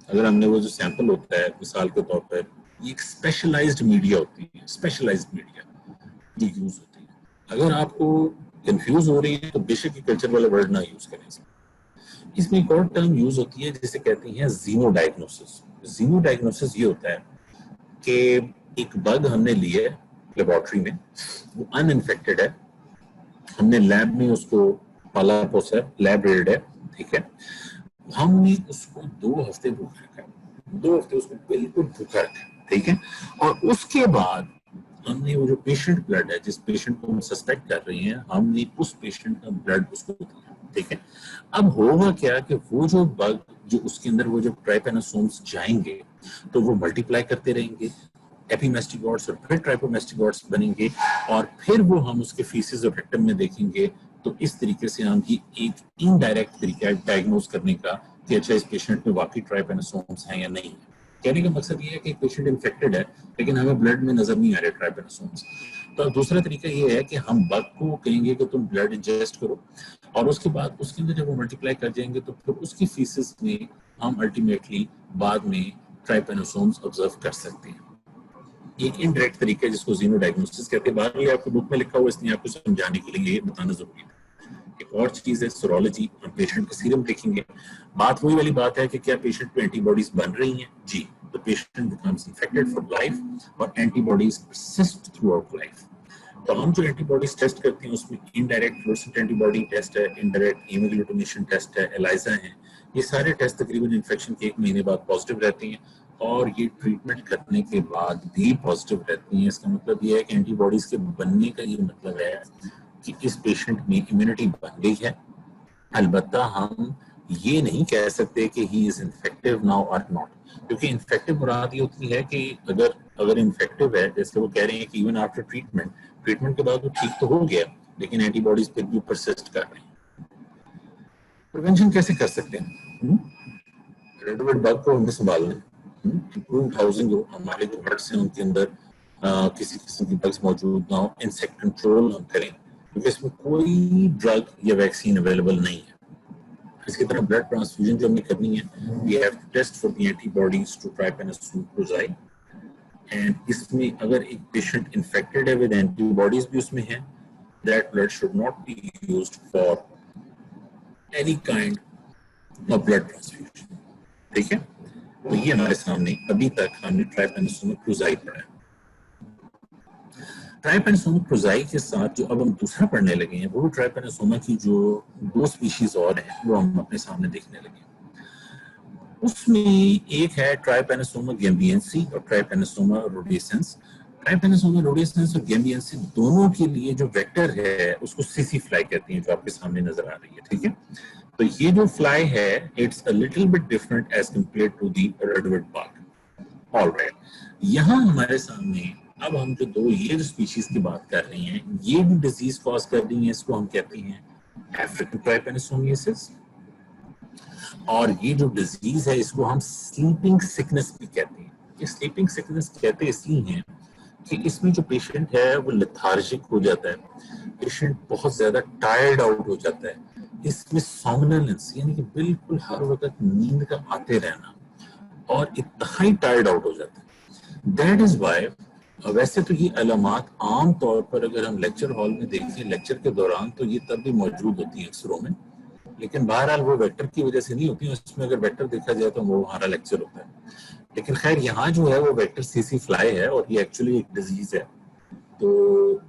अगर हमने वो जो सैंपल होता है मिसाल के तौर पर, ये एक स्पेशलाइज्ड मीडिया होती है, स्पेशलाइज्ड मीडिया ये यूज होती है। अगर आपको कंफ्यूज हो रही है तो बेशक ये कल्चर वाला वर्ड ना यूज करें। इसमें एक और टर्म यूज होती है जिसे कहते हैं जीनो डायग्नोसिस। जीनो डायग्नोसिस ये होता है कि एक बग हमने लिया है लेबोरेटरी में, वो अनइन्फेक्टेड है, हमने लैब में उसको पाला पोसा है, लैब रेड है, ठीक है, हमने उसको 2 हफ्ते भूखा रखा, 2 हफ्ते उसको बिल्कुल भूखा रखा, ठीक है, और उसके बाद हमने वो जो पेशेंट ब्लड है, जिस पेशेंट को हम सस्पेक्ट कर रहे हैं, हमने उस पेशेंट का ब्लड उसको दिया, ठीक है। अब होगा क्या कि वो जो बग जो उसके अंदर वो जो ट्राइपेनोसोम्स जाएंगे तो वो मल्टीप्लाई करते रहेंगे, एपीमेस्टिगोट्स और फिर ट्राइपोमेस्टिगोट्स बनेंगे, और फिर वो हम उसके फीसिस और रेक्टम में देखेंगे। तो इस तरीके से हम एक इनडायरेक्ट तरीका है डायग्नोज करने का कि अच्छा इस पेशेंट में वाकई ट्राइपेनोसोम्स हैं या नहीं। कहने का मकसद ये है कि पेशेंट इन्फेक्टेड है लेकिन हमें ब्लड में नजर नहीं आ रहे ट्राइपेनोसोम्स। तो दूसरा तरीका ये है कि हम बग को कहेंगे कि तुम ब्लड इंजेस्ट करो, और उसके बाद उसके अंदर जब वो मल्टीप्लाई कर जाएंगे तो फिर उसकी फीसिस में हम अल्टीमेटली बाद में ट्राइपेनोसोम्स ऑब्जर्व कर सकते हैं। एक इनडायरेक्ट तरीका है जिसको जीनो डायग्नोसिस कहते हैं। बाहर आपको बुक में लिखा हुआ, इसलिए आपको समझाने के लिए ये बताना जरूरी है। एक और चीज है सीरोलॉजी, हम पेशेंट का सीरम देखेंगे। बात वही वाली बात है कि क्या पेशेंट में एंटीबॉडीज बन रही हैं? जी, the patient becomes infected for life और antibodies persist throughout life. तो हम जो एंटीबॉडीज टेस्ट करते हैं उसमें इनडायरेक्ट फ्लोरेसेंट एंटीबॉडी टेस्ट है, इनडायरेक्ट हीमोग्लूटिनेशन टेस्ट है, एलाइजा है। ये सारे टेस्ट तकरीबन इन्फेक्शन के 1 महीने बाद पॉजिटिव रहते हैं, और ये ट्रीटमेंट करने के बाद भी पॉजिटिव रहती हैं। इसका मतलब ये है कि एंटीबॉडीज के बनने का ये मतलब है कि इस पेशेंट में इम्यूनिटी बन गई है। अलबत्ता हम ये नहीं कह सकते कि ही इज इन्फेक्टिव नाउ और नॉट, क्योंकि इन्फेक्टिव मुराद ये होती है कि अगर इन्फेक्टिव है, जैसे वो कह रहे हैं कि इवन आफ्टर ट्रीटमेंट के बाद वो ठीक तो हो गया लेकिन एंटीबॉडीज फिर भी परसिस्ट कर रही हैं। प्रिवेंशन कैसे कर सकते हैं? रेड ब्लड बग को हमें संभालना, इम्प्रूव्ड हाउसिंग हो, हमारे जो हट्स हैं उनके अंदर किसी किस्म की बग्स मौजूद ना हो, इंसेक्ट कंट्रोल हम करें, क्योंकि इसमें कोई ड्रग या वैक्सीन अवेलेबल नहीं है। इसकी तरह ब्लड ट्रांसफ्यूजन जो हमें करनी है, we have to test for the antibodies to trypanosome cruzi, एंड इसमें अगर एक पेशेंट इन्फेक्टेड है विद एंटीबॉडीज भी उसमें है, that blood should not be used for any kind of blood transfusion, ठीक है। तो ये हमारे सामने अभी तक हमने ट्राइपेनोसोम क्रोजाई पढ़ा है। ट्राइपेनोसोमा क्रोजाई के साथ जो अब हम दूसरा पढ़ने लगे हैं, वो ट्राइपेनोसोमा की जो 2 स्पीशीज और हैं वो हम अपने सामने देखने लगे। उसमें एक है ट्राइपेनोसोमा गैम्बियंसी और ट्राइपेनोसोमा रोडेसेंस। ट्राइपेनोसोमा रोडेसेंस और गैम्बियंसी दोनों के लिए जो वेक्टर है उसको सीसी फ्लाई कहते हैं, जो आपके सामने नजर आ रही है, ठीक है। तो ये जो फ्लाई है, it's a little bit different as compared to the reduviid bug. Alright, यहाँ हमारे सामने अब हम जो 2 ये जो स्पीशीज की बात कर रहे हैं, ये भी डिजीज कॉज कर रही है। इसको हम कहते हैं अफ्रीकन ट्राइपेनोसोमियासिस, और ये जो डिजीज है इसको हम स्लीपिंग सिकनेस भी कहते हैं। ये स्लीपिंग सिकनेस कहते इसलिए हैं कि इसमें जो पेशेंट है वो लेथार्जिक हो जाता है, पेशेंट बहुत ज्यादा टायर्ड आउट हो जाता है, इसमें सोमनेलेंस यानी कि बिल्कुल हर वक्त नींद का आते रहना, और इतना ही टायर्ड आउट हो जाता है। दैट इज वाई वैसे तो ये अलामात आम तौर पर अगर हम लेक्चर हॉल में देखें लेक्चर के दौरान तो ये तब भी मौजूद होती है अक्सरों में, लेकिन बहरहाल वो वेक्टर की वजह से नहीं होती है। उसमें अगर वेक्टर देखा जाए तो वो हमारा लेक्चर होता है, लेकिन खैर यहाँ जो है वो वेक्टर सीसी फ्लाई है और ये एक्चुअली एक डिजीज है। तो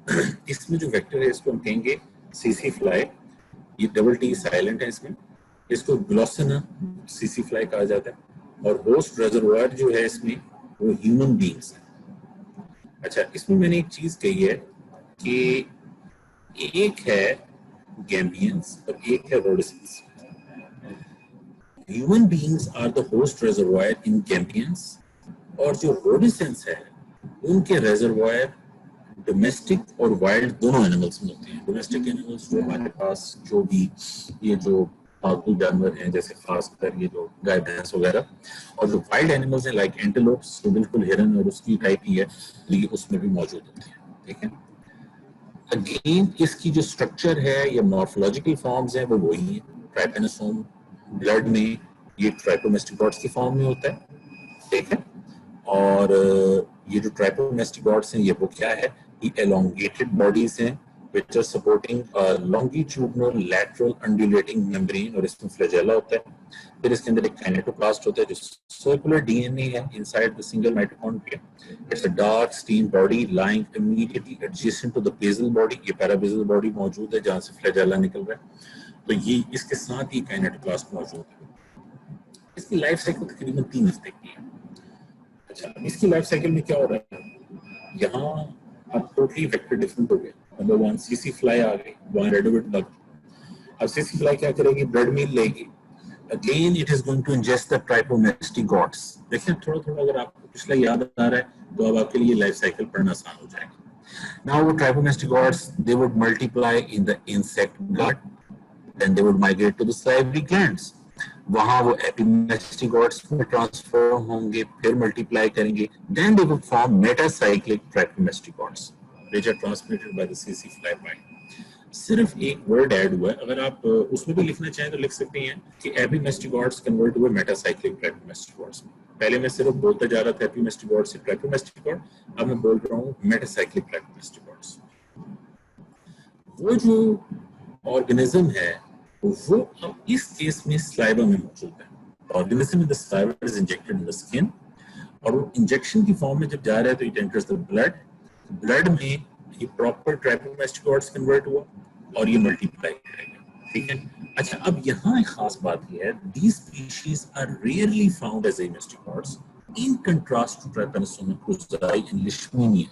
इसमें जो वेक्टर है इसको हम कहेंगे सीसी फ्लाई। ये डबल टी साइलेंट है इसमें, इसको ग्लोसिना सीसी फ्लाई कहा जाता है, और होस्ट रिजर्वोयर जो है इसमें वो ह्यूमन बींग्स है। अच्छा, इसमें मैंने एक चीज कही है कि एक है गैम्बियंस और एक है rhodesiense. Human beings are the host reservoir in gambiense, और जो रोडेसेंस है उनके रिजर्वोयर डोमेस्टिक और वाइल्ड दोनों एनिमल्स में होते हैं। डोमेस्टिक एनिमल्स जो हमारे पास जो भी ये जो पालतू जानवर हैं, जैसे खासकर ये जो गाय भैंस वगैरह, और जो वाइल्ड एनिमल्स हैं लाइक एंटेलोप्स, जो बिल्कुल हिरन और उसकी टाइप ही है, तो ये उसमें भी मौजूद होते हैं, ठीक है। अगेन इसकी जो स्ट्रक्चर है या मॉर्फोलॉजिकल फॉर्म्स हैं वो वही है। ट्राइपेनोसोम ब्लड में ये ट्राइपोमेस्टिगॉट्स की फॉर्म में होता है, ठीक है। और ये जो ट्राइपोमेस्टिगॉट्स हैं ये वो क्या है, ये एलोंगेटेड बॉडीज हैं which are supporting a longitudinal lateral undulating membrane और इसमें फ्लैजेला होता है। फिर इसके अंदर एक काइनेटोप्लास्ट होता है जो सर्कुलर डीएनए है inside the single mitochondria. It's a dark stained body lying immediately adjacent to the basal body. ये पैराबेसल बॉडी मौजूद है जहां से फ्लैजेला निकल रहा है, तो ये इसके साथ ही काइनेटोप्लास्ट मौजूद है। इसकी लाइफ साइकिल तकरीबन 3 हफ्ते की है। अच्छा, इसकी लाइफ साइकिल में क्या हो रहा है, यहाँ अब टोटली वेक्टर डिफरेंट हो गया। नंबर 1 सीसी फ्लाई आ गई, वहां रेडोविड बग। अब सीसी फ्लाई क्या करेगी, ब्लड मील लेगी, again it is going to ingest the trypomastigotes. देखिए थोड़ा थोड़ा अगर आपको पिछला याद आ रहा है तो अब आपके लिए लाइफ साइकिल पढ़ना आसान हो जाएगा। नाउ वो trypomastigotes they would multiply in the insect gut, then they would migrate to the salivary glands, वहां वो एपिमेस्टिगॉट्स में ट्रांसफर होंगे, फिर मल्टीप्लाई करेंगे, then they would form metacyclic trypomastigotes which are transmitted by the CC fly bite। सिर्फ एक word add हुआ है, अगर आप उसमें भी लिखना चाहें तो लिख सकते हैं कि एपिमेस्टिगॉट्स कन्वर्ट हुए मेटासाइक्लिक ट्राइपोमेस्टिगॉट्स में। पहले मैं सिर्फ बोलता जा रहा था एपिमेस्टिगॉट से ट्राइपोमेस्टिगॉट, अब मैं बोल रहा हूँ मेटासाइक्लिक ट्राइपोमेस्टिगॉट्स। वो जो ऑर्गेनिज्म है वो अब इस केस में स्लाइवा में मौजूद है। Organism in the saliva is injected in the skin, और वो इंजेक्शन की फॉर्म में जब जा रहा है तो it enters the blood. Blood में ये प्रॉपर ट्राइपोमेस्टिगॉट्स कन्वर्ट हुआ और ये मल्टीप्लाई करेगा, ठीक है। अच्छा, अब यहाँ एक खास बात ये है, these species are rarely found as amestogods in contrast to Trypanosoma cruzi and Leishmania।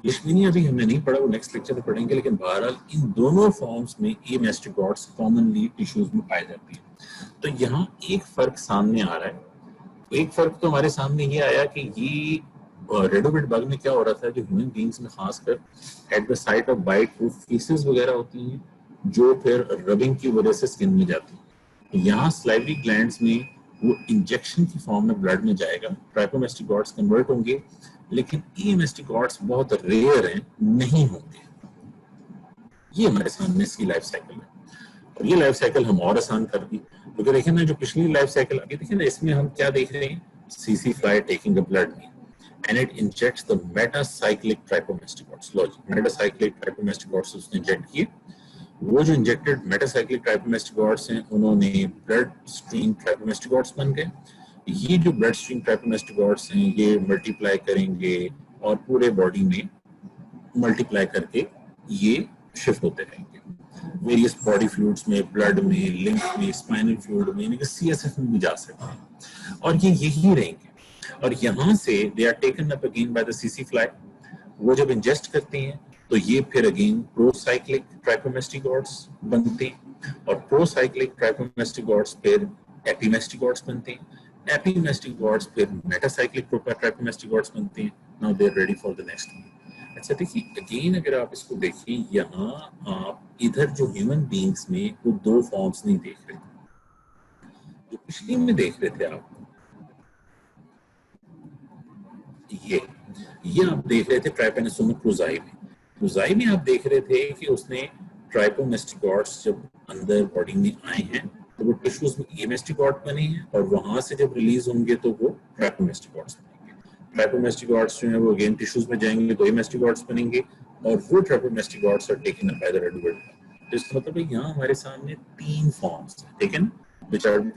लेशमीनिया भी हमने नहीं पढ़ा, वो नेक्स्ट लेक्चर में पढ़ेंगे, लेकिन बहरहाल इन दोनों फॉर्म्स में एमेस्टिगॉट्स कॉमनली टिश्यूज में पाई जाती है। तो यहाँ एक फर्क सामने आ रहा है। एक फर्क तो हमारे सामने ये आया कि ये रेडोविड बग में क्या हो रहा था, जो ह्यूमन बींग्स में खासकर at the site of bite वो फीसेस वगैरह होती हैं जो फिर रबिंग की वजह से स्किन में जाती है। यहाँ स्लाइवरी ग्लैंड्स में वो इंजेक्शन की फॉर्म में ब्लड में जाएगा, ट्राइपोमेस्टिगॉट्स कन्वर्ट होंगे, लेकिन एमेस्टिगॉट्स बहुत रेयर हैं, नहीं होंगे। ये हमारे सामने इसकी लाइफ साइकिल है, और ये लाइफ साइकिल हम और आसान कर दी, क्योंकि देखिए ना जो पिछली लाइफ साइकिल अभी देखिए ना, इसमें हम क्या देख रहे हैं, सीसी fly taking a blood meal and it injects the metacyclic trypomastigotes। metacyclic trypomastigotes उसने इंजेक्ट किए, वो जो इंजेक्टेड मेटासाइक्लिक ट्राइपोमेस्टिगॉट्स हैं उन्होंने ब्लड स्ट्रीम ट्राइपोमेस्टिगॉट्स बन गए। ये जो ब्लड स्ट्रीम ट्राइपोमेस्टिगॉट्स हैं ये मल्टीप्लाई करेंगे और पूरे बॉडी में मल्टीप्लाई करके ये शिफ्ट होते रहेंगे वेरियस बॉडी फ्लूइड्स में, ब्लड में, लिम्फ में, स्पाइनल फ्लूइड में, यानी कि सीएसएफ में भी जा सकते हैं, और ये यही रहेंगे। और यहाँ से they are taken up again by the सीसी फ्लाई। वो जब इंजेस्ट करते हैं तो ये फिर अगेन प्रोसाइक्लिक ट्राइपोमेस्टिगॉट्स बनते हैं, और प्रोसाइक्लिक ट्राइपोमेस्टिगॉट्स फिर एपिमेस्टिगॉट्स बनते हैं, एपिमेस्टिगॉट्स फिर मेटासाइक्लिक ट्राइपोमेस्टिगॉट्स बनते हैं। Now they are ready for the next one. अच्छा देखिए, अगेन अगर आप इसको देखिए, यहाँ आप इधर जो ह्यूमन बींग्स में वो दो फॉर्म्स नहीं देख रहे, जो पिछली में देख रहे थे आप, ये आप देख रहे थे ट्राइपेनोसोमा क्रूज़ाई में। क्रूज़ाई में आप देख रहे थे कि उसने ट्राइपोमेस्टिगॉट्स जब अंदर बॉडी में आए हैं तो वो टिश्यूज में एमेस्टिगॉट बने हैं, और वहां से जब रिलीज होंगे तो वो ट्राइपोमेस्टिगॉट्स बनेंगे। ट्राइपोमेस्टिगॉट्स जो है वो अगेन टिश्यूज में जाएंगे तो एमेस्टिगॉट्स बनेंगे, और वो trypomastigotes are taken up by the reduviid bug. तो इसका मतलब है यहाँ हमारे सामने 3 फॉर्म्स हैं, ठीक है ना, विच आर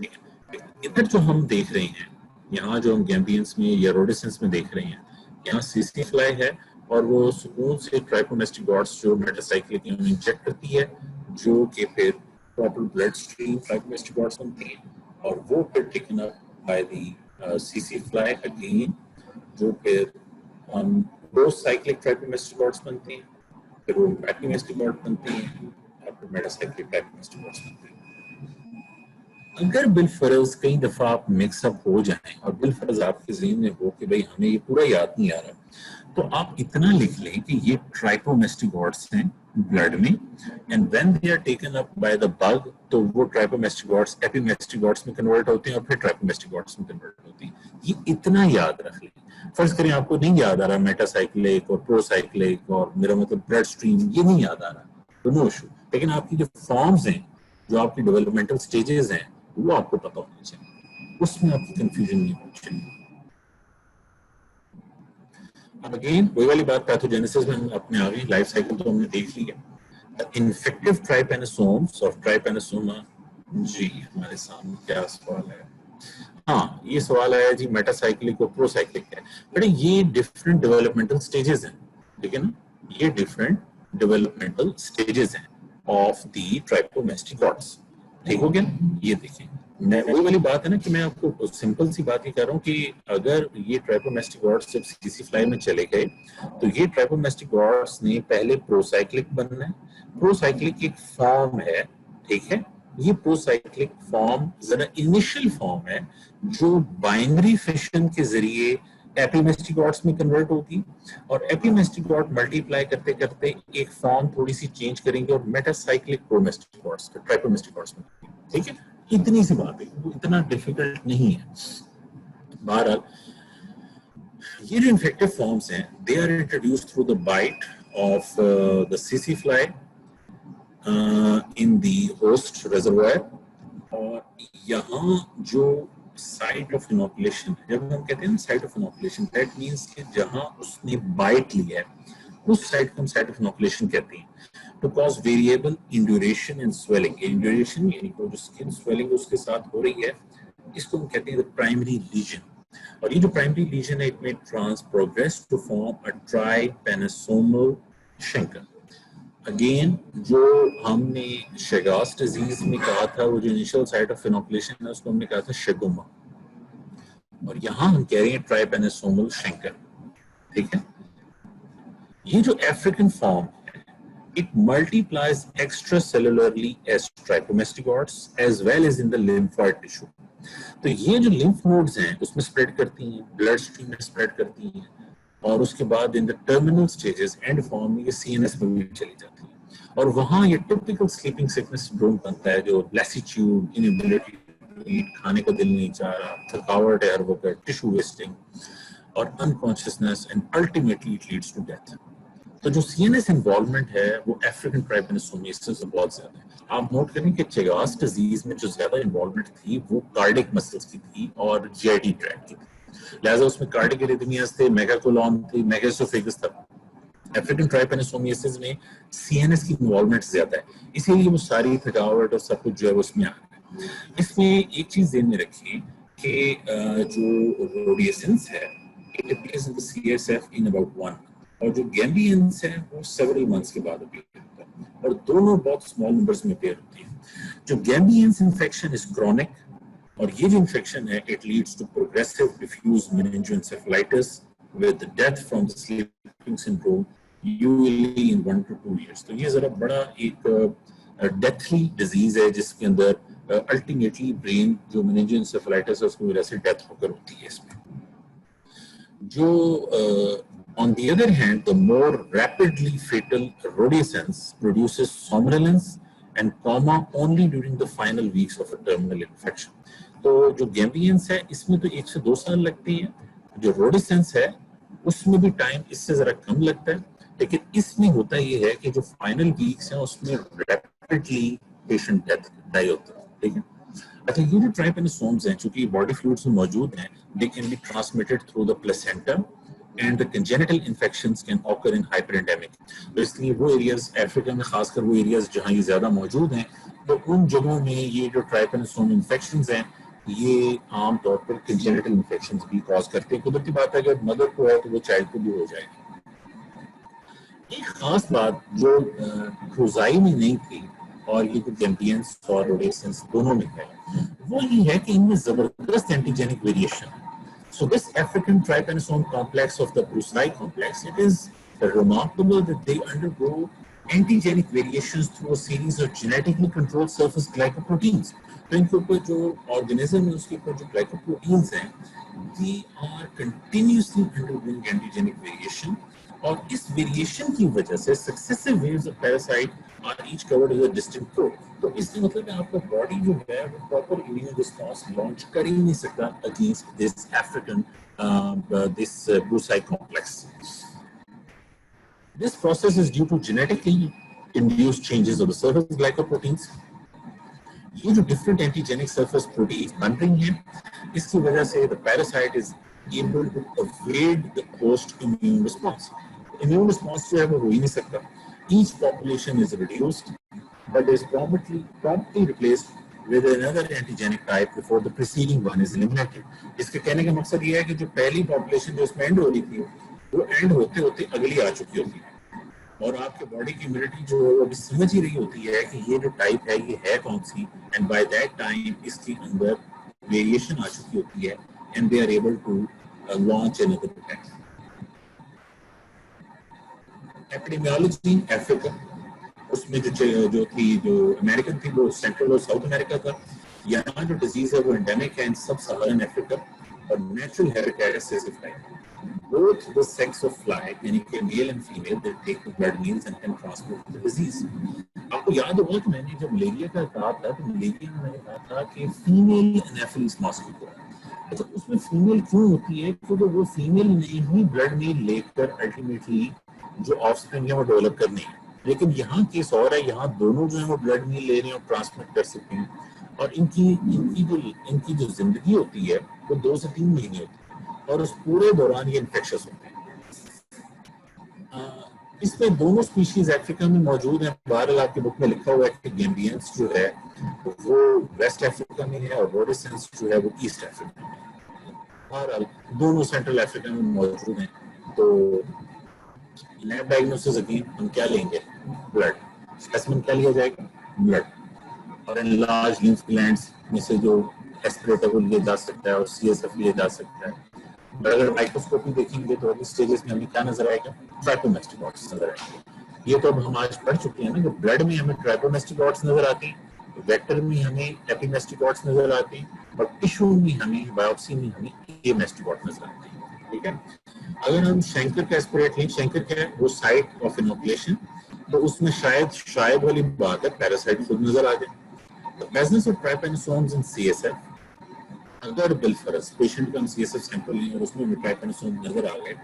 इधर जो हम देख रहे हैं, यहाँ जो हम गैम्बियंस में या रोडेसेंस में देख रहे हैं, यहाँ सीसी फ्लाई है और वो सुकून से ट्राइपोमेस्टिगॉट्स जो मेटासाइक्लिक इंजेक्ट करती है, जो कि फिर प्रॉपर ब्लड स्ट्रीम ट्राइपोमेस्टिगॉट्स बनती हैं, और वो फिर टेकन अप बाय द सीसी फ्लाई अगेन, जो फिर प्रोसाइक्लिक ट्राइपोमेस्टिगॉट्स बनती हैं, फिर वो एपिमेस्टिगॉट बनती हैं, और फिर मेटासाइक्लिक ट्राइपोमेस्टिगॉट्स बनती हैं। अगर बिलफर्ज कई दफा आप मिक्सअप हो जाएं और बिलफर्ज आपके ज़हन में हो कि भाई हमें ये पूरा याद नहीं आ रहा, तो आप इतना लिख लें कि ये ट्राइपोमेस्टिगॉट्स हैं ब्लड में, and when they are taken up by the bug तो वो ट्राइपोमेस्टिगॉट्स एपिमेस्टिगॉट्स में कन्वर्ट होते हैं और फिर ट्राइपोमेस्टिगॉट्स में कन्वर्ट होती हैं। ये इतना याद रख लें। फर्ज करें आपको नहीं याद आ रहा मेटासाइक्लिक और प्रोसाइक्लिक और मेरा मतलब ब्लड स्ट्रीम, ये नहीं याद आ रहा, तो नो इशू। लेकिन आपकी जो फॉर्म्स हैं, जो आपकी डेवलपमेंटल स्टेजेस हैं, वो आपको पता होना चाहिए, उसमें आपकी कंफ्यूजन नहीं होनी चाहिए। अब अगेन वही वाली बात, पैथोजेनेसिस में हम अपने आगे लाइफ साइकिल तो हमने देख लिया। इन्फेक्टिव ट्राइपेनोसोम्स और ट्राइपेनोसोमा, जी हमारे सामने क्या सवाल है? हाँ, ये सवाल आया जी मेटासाइक्लिक और प्रोसाइक्लिक है, बट ये डिफरेंट डेवलपमेंटल स्टेजेस हैं, ठीक है ना, ये डिफरेंट डेवलपमेंटल स्टेजेस हैं ऑफ द ट्राइपोमेस्टिकॉट्स। ठीक हो गया? ये देखिए, मैं वही वाली बात है ना कि मैं आपको सिंपल सी बात ही कर रहा हूँ कि अगर ये ट्राइपोमेस्टिकॉट्स जब सीसी फ्लाई में चले गए, तो ये ट्राइपोमेस्टिकॉट्स ने पहले प्रोसाइक्लिक बनना है। प्रोसाइक्लिक एक फॉर्म है, ठीक है, ये प्रोसाइक्लिक फॉर्म जरा इनिशियल फॉर्म है जो बाइनरी फिशन के जरिए एपिमेस्टिकॉट्स में कन्वर्ट होगी, और एपिमेस्टिकॉट मल्टीप्लाई करते करते एक फॉर्म थोड़ी सी चेंज करेंगे और मेटासाइक्लिक प्रोमेस्टिकॉट्स ट्राइपोमेस्टिकॉट्स में, ठीक है, इतनी सी बात है, वो इतना डिफिकल्ट नहीं है। बहरहाल ये जो इन्फेक्टिव फॉर्म्स हैं, they are introduced through the bite of the सीसी fly in the host reservoir, और यहाँ जो साइट ऑफ इनोकुलेशन, जब हम कहते हैं site of inoculation, that means कि जहाँ उसने बाइट लिया है, उस साइट को हम साइट ऑफ इनोकुलेशन कहते हैं। To cause variable induration and swelling, induration यानी कि जो स्किन स्वेलिंग उसके साथ हो रही है, इसको हम कहते हैं प्राइमरी लीजन। और ये जो प्राइमरी लीजन है, it may trans progress to form a trypanosomal chancre. Again जो हमने शेगास डिजीज में कहा था, वो जो इनिशियल साइट ऑफ इनोकुलेशन है, उसको हमने कहा था शेगुमा, और यहाँ हम कह रहे हैं ट्राइपेनोसोमल शंकर, ठीक है। ये जो अफ्रीकन फॉर्म है, it multiplies extracellularly as trichomastigotes as well as in the lymphoid tissue. तो ये जो lymph nodes हैं उसमें स्प्रेड करती हैं, ब्लड स्ट्रीम में स्प्रेड करती हैं, और उसके बाद in the terminal stages and form में ये सीएनएस में भी चली जाती है, और वहाँ ये टिपिकल स्लीपिंग सिकनेस सिंड्रोम बनता है, जो लैसीट्यूड, इनएबिलिटी टू ईट, खाने का दिल नहीं चाह रहा, थकावट है हर वक्त, टिश्यू वेस्टिंग और unconsciousness, and ultimately it leads to death. तो जो सीएनएस इन्वॉल्वमेंट है वो अफ्रीकन ट्राइपेनोसोमियासिस से बहुत ज्यादा है। आप नोट करें कि चेगास डिजीज में जो ज्यादा इन्वॉल्वमेंट थी वो कार्डिक मसल्स की थी और जीआईटी ट्रैक्ट की थी, लिहाजा उसमें कार्डिक एरिथमियाज थे, मेगाकोलॉन थी, मेगाएसोफेगस था। अफ्रीकन ट्राइपेनोसोमियासिस में सीएनएस की इन्वॉल्वमेंट ज्यादा है, इसीलिए वो सारी थकावट और सब कुछ जो है वो उसमें आ रहा है। इसमें एक चीज ध्यान में रखिए कि जो रोडिएसेंस है, it appears in the CSF in about 1, और जो गैम्बियंस है वो सेवरल मंथ्स के बाद अपीयर होता है, और दोनों बहुत स्मॉल नंबर्स में अपीयर होती है। जो गैम्बियंस इंफेक्शन इज क्रॉनिक, और ये जो इंफेक्शन है it leads to progressive diffuse meningoencephalitis with death from the sleeping syndrome usually in 1 to 2 years। तो ये जरा बड़ा एक डेथली डिजीज है जिसके अंदर अल्टीमेटली ब्रेन जो मेनिंजोएन्सेफेलाइटिस है उसकी वजह से डेथ होकर होती है। इसमें जो on the other hand, the more rapidly fatal rhodesians produces somnolence and coma only during the final weeks of a terminal infection. तो जो गैम्बियंस है इसमें तो 1 से 2 साल लगते हैं, जो रोडेसेंस है उसमें भी टाइम इससे जरा कम लगता है, लेकिन इसमें होता ये है कि जो फाइनल वीक्स हैं उसमें रैपिडली पेशेंट डेथ डाई होता है, ठीक है। अच्छा, ये जो ट्राइपेनोसोम्स हैं चूंकि बॉडी फ्लूइड्स में मौजूद हैं, they can be transmitted through the placenta and the congenital infections can occur in hyperendemic। तो इसलिए वो एरियाज अफ्रीका में, खासकर वो एरियाज जहाँ ये ज्यादा मौजूद हैं, तो उन जगहों में ये जो ट्राइपेनोसोम इन्फेक्शंस हैं ये आम तौर पर congenital इन्फेक्शंस भी कॉज करते हैं। कुदरती बात है अगर मदर को है तो वो चाइल्ड को भी हो जाएगी। एक खास बात जो क्रोजाई में नहीं थी और ये जो गैम्बियंस और रोडेसेंस दोनों में है, वो ये है कि इनमें जबरदस्त एंटीजेनिक वेरिएशन है। So this African trypanosome complex of the Brucei complex, it is remarkable that they undergo antigenic variations through a series of genetically controlled surface glycoproteins। तो इनके ऊपर जो ऑर्गेनिज्म है उसके ऊपर जो ग्लाइकोप्रोटीन्स हैं, they are continuously undergoing antigenic variation, और इस वेरिएशन की वजह से successive waves of parasite are each covered with a distinct coat. तो इसका मतलब है आपका बॉडी जो है वो प्रॉपर इम्यून रिस्पांस लॉन्च कर ही नहीं सकता against this African this ब्रूसाई complex. This process is due to genetically induced changes of the surface glycoproteins. ये जो different antigenic surface proteins बन रही हैं, इसकी वजह से the parasite is able to evade the host immune response. Immune response जो है वो हो ही नहीं सकता. Each population is reduced, but is promptly replaced with another antigenic type before the preceding one is eliminated. इसके कहने का मकसद ये है कि जो पहली population जो इसमें end हो रही थी, वो end होते होते अगली आ चुकी होती है और आपके बॉडी की इम्यूनिटी जो है वो अभी समझ ही रही होती है कि ये जो टाइप है ये है कौन सी, एंड बाय दैट टाइम इसके अंदर वेरिएशन आ चुकी होती है and they are able to launch another attack. Epidemiology Africa, उसमें जो अमेरिकन थी वो सेंट्रल और साउथ अमेरिका का। यहाँ जो डिजीज है वो एंडेमिक है इन सब सहारन अफ्रीका और नेचुरल हैबिटेट है सिसिल fly. Both the sex of fly, यानी कि male and female, they take the blood meals and can transmit the disease. आपको याद होगा कि मैंने जब मलेरिया का कहा था तो मलेरिया में मैंने कहा था कि फीमेल एनाफिलिस मॉस्किटो। अच्छा, उसमें फीमेल क्यों होती है? क्योंकि वो फीमेल ने ही ब्लड में लेकर अल्टीमेटली जो ऑफस्प्रिंग है वो डेवलप करनी है। लेकिन यहाँ केस और है, यहाँ दोनों जो है वो ब्लड में ले रहे हैं और ट्रांसमिट कर सकते हैं और इनकी जो जिंदगी होती है वो 2 से 3 महीने होती है और उस पूरे दौरान ये इन्फेक्शस होते हैं। इसमें दोनों स्पीशीज अफ्रीका में मौजूद हैं। बहरहाल आपके बुक में लिखा हुआ है कि गैम्बियंस जो है वो वेस्ट अफ्रीका में है और रोडेसेंस जो है वो ईस्ट अफ्रीका में है। बहरहाल दोनों सेंट्रल अफ्रीका में मौजूद हैं। तो लैब डायग्नोसिस अगेन हम क्या लेंगे? ब्लड स्पेसिमेन क्या लिया जाएगा? ब्लड। और एनलार्ज लिम्फ ग्लैंड्स में से जो एस्पिरेटर को लिया जा सकता है और सीएसएफ लिया जा सकता है। अगर माइक्रोस्कोपी देखेंगे तो अगली स्टेजेस में हमें क्या नजर आएगा? ट्राइकोमेस्टिकॉट्स नजर आएंगे। ये तो अब हम आज पढ़ चुके हैं ना कि ब्लड में हमें ट्राइकोमेस्टिकॉट्स नजर आती हैं, वेक्टर में हमें एपिमेस्टिकॉट्स नजर आती हैं और टिश्यू में हमें बायोप्सी में हमें एमेस्टिकॉट नजर आती है। ठीक है, अगर हम शंकर का एस्पिरेट लें, शंकर क्या है? वो साइट ऑफ इनोकुलेशन, तो उसमें शायद वाली बात है पैरासाइट खुद नजर आ जाए। The presence of trypanosomes in CSF, अगर बिलफरस पेशेंट का हम सीएसएफ सैंपल लें और उसमें ट्राइपेनोसोम नजर आ गए,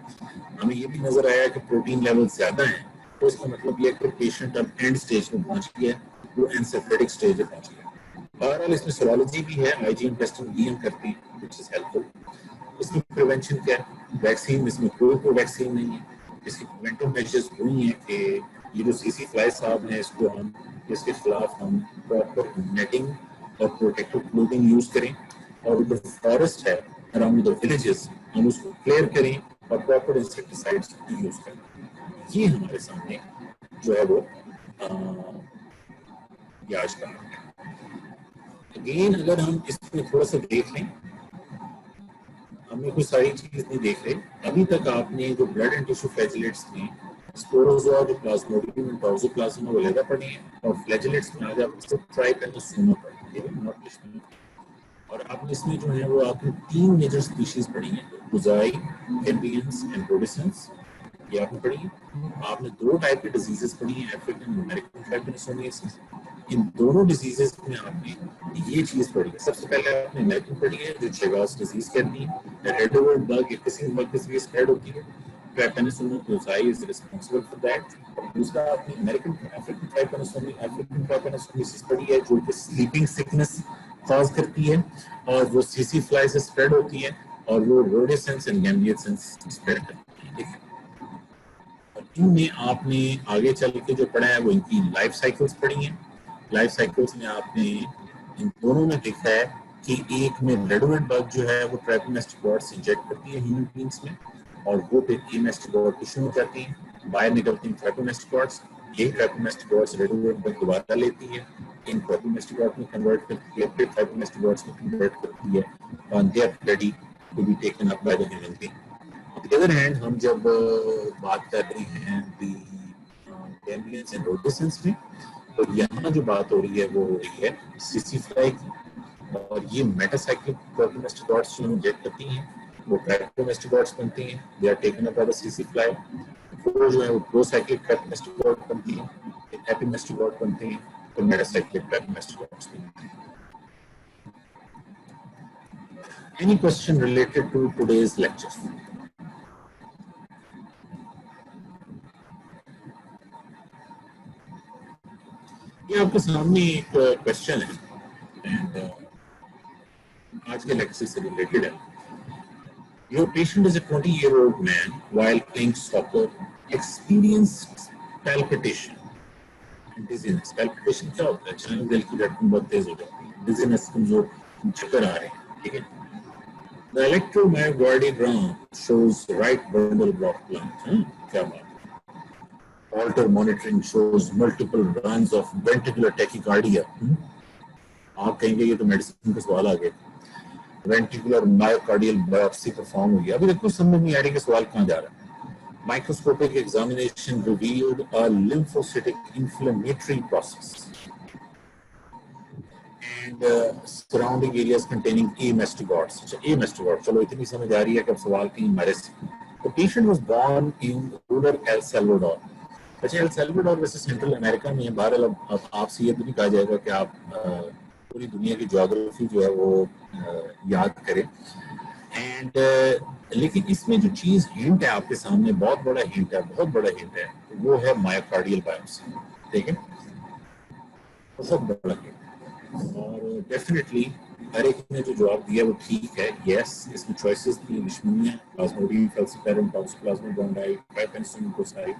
हमें ये भी नजर आया कि प्रोटीन लेवल ज्यादा है, तो इसका मतलब ये कि पेशेंट अब एंड स्टेज में पहुंच गया, वो एनसेफेलिटिक स्टेज में पहुंच गया। बहरहाल इसमें सेरोलॉजी भी है, आईजीएम टेस्टिंग भी हम करते हैं, व्हिच इज हेल्पफुल। इसमें प्रिवेंशन क्या है? वैक्सीन, इसमें कोई वैक्सीन नहीं है। इसकी प्रिवेंटिव मेजर्स वही है कि ये जो सीसी फ्लाई साहब हैं इसको हम इसके खिलाफ हम प्रॉपर नेटिंग और प्रोटेक्टिव क्लोथिंग यूज करें और जो फॉरेस्ट है अराउंड द विलेजेस हम उसको क्लियर करें और प्रॉपर इंसेक्टिसाइड्स यूज करें। ये हमारे सामने जो है वो आज का है। अगेन अगर हम इसमें थोड़ा सा देख लें, हमें कोई सारी चीज नहीं देख रहे अभी तक। आपने जो ब्लड एंड टिश्यू फ्लैजिलेट्स में स्पोरोजोआ, जो प्लाज्मोडियम एंड टॉक्सोप्लाज्मा वगैरह पढ़े हैं और फ्लैजिलेट्स में आज आप इसको ट्राइपेनोसोमा पढ़ेंगे, नॉट लिस्टिंग। और आपने इसमें जो है वो आपने 3 मेजर स्पीशीज पढ़ी हैं, बुजाई, गैम्बियंस एंड रोडेसेंस, ये आपने पढ़ी है। आपने 2 टाइप की डिजीजेस पढ़ी हैं, अफ्रीकन अमेरिकन ट्राइपेनोसोमियासिस। इन दोनों डिजीजेस में आपने ये चीज पढ़ी है। सबसे पहले आपने अमेरिकन पढ़ी है जो चेगास डिजीज कहती है, रेड ओवर बग किसी बग से स्प्रेड होती है, ट्राइपेनोसोमिया इज रिस्पांसिबल फॉर दैट। दूसरा आपने अमेरिकन अफ्रीकन ट्राइपेनोसोमियासिस पढ़ी है जो कि स्लीपिंग सिकनेस कॉज करती है और वो सीसी फ्लाई से स्प्रेड होती है और वो रोडेसेंस एंड गैम्बियंस स्प्रेड करती है। ठीक है, और इनमें आपने आगे चल के जो पढ़ा है वो इनकी लाइफ साइकिल्स पढ़ी हैं। लाइफ साइकिल्स में आपने इन दोनों में देखा है कि एक में रेडोवेड बग जो है वो ट्राइकोमेस्टिकॉट्स इंजेक्ट करती है ह्यूमन बींग्स में और वो फिर एमेस्टिकॉट टिश्यू में जाती है, बाहर निकलती हैं ट्राइकोमेस्टिकॉट्स। यही ट्राइकोमेस्टिकॉट्स रेडोवेड बग दोबारा लेती है, इन ट्राइकोमेस्टिकॉट में कन्वर्ट करती है, फिर ट्राइकोमेस्टिकॉट्स में कन्वर्ट करती है और they are ready to be taken up by the human being. On the other hand हम जब बात कर रहे हैं दी गैम्बियंस एंड रोडेसेंस में, तो यहाँ जो बात हो रही है वो हो रही है सीसी फ्लाई की और ये मेटासाइक्लिक ट्राइकोमेस्टिकॉट्स जो इंजेक्ट करती हैं वो ट्राइकोमेस्टिकॉट्स बनती हैं, they are taken up by the सीसी फ्लाई। वो जो है वो प्रोसाइक्लिक पेप्टास्टिकॉइड बनती है, एपिमेस्टिकॉइड बनते हैं, तो मेटासाइक्लिक पेप्टास्टिकॉइड्स बनते हैं। Any question related to today's lecture? ये आपके सामने एक क्वेश्चन है एंड आज के लेक्चर से रिलेटेड है। Your patient is a 20-year-old man while playing soccer experienced palpitation and dizziness. Palpitation क्या होता है? अचानक दिल की धड़कन बहुत तेज हो जाती है, dizziness जो चक्कर आ रहे हैं, ठीक है? The electromyogram shows right bundle block plant. क्या बात है? Holter monitoring shows multiple runs of ventricular tachycardia. आप कहेंगे ये तो मेडिसिन का सवाल आ गया। वेंट्रिकुलर मायोकार्डियल बायोप्सी परफॉर्म हुई। अभी देखो समझ नहीं आ रही कि सवाल कहाँ जा रहा है। Microscopic examination revealed a lymphocytic inflammatory process and surrounding areas containing amastigotes. अच्छा, ए मेस्टिगॉट्स, चलो इतनी समझ आ रही है कि अब सवाल कहीं हमारे से। The patient was born in rural El Salvador. अच्छा, एल सल्वाडोर वैसे सेंट्रल अमेरिका में है। बहरहाल अब आपसे ये तो नहीं कहा जाएगा कि आप पूरी दुनिया की ज्योग्राफी जो है वो याद करें एंड लेकिन इसमें जो चीज हिंट है आपके सामने, बहुत बड़ा हिंट है, बहुत बड़ा हिंट है, वो है मायोकार्डियल बायोप्सी। ठीक है, बहुत बड़ा हिंट। और डेफिनेटली हर एक ने जो जवाब दिया वो ठीक है। यस, इसमें चॉइसेस थी लिशमीनिया, प्लाज्मोडियम फैल्सिपेरम, टॉक्सोप्लाज्मा गोंडाई, ट्राइपेनिसोमोकोसाई,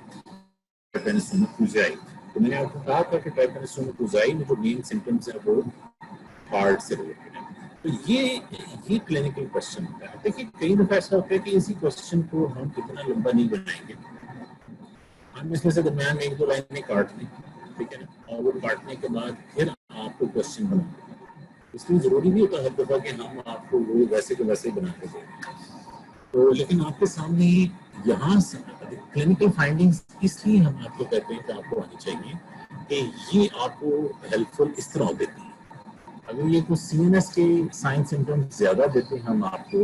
ट्राइपेनिसोमोकोजाई। तो मैंने आपको कहा था कि ट्राइपेनिसोमोकोजाई में जो मेन सिम्टम्स है वो हार्ट से रिलेटेड है। तो ये क्लिनिकल क्वेश्चन होता है। देखिए कई दफा ऐसा होता है कि इसी क्वेश्चन को हम कितना लंबा नहीं बनाएंगे, हम इसमें से दरम्यान में एक दो लाइनें काट दें, ठीक है ना, और वो काटने के बाद फिर आपको क्वेश्चन बनाना। इसलिए जरूरी नहीं होता हर दफा कि हम आपको वो वैसे के वैसे बना के दें। तो लेकिन आपके सामने यहाँ से क्लिनिकल फाइंडिंग्स इसलिए हम आपको कहते हैं कि आपको आनी चाहिए कि ये आपको हेल्पफुल इस तरह देती है। अगर ये कुछ सीएनएस के साइन सिम्टम्स ज्यादा देते हैं हम आपको,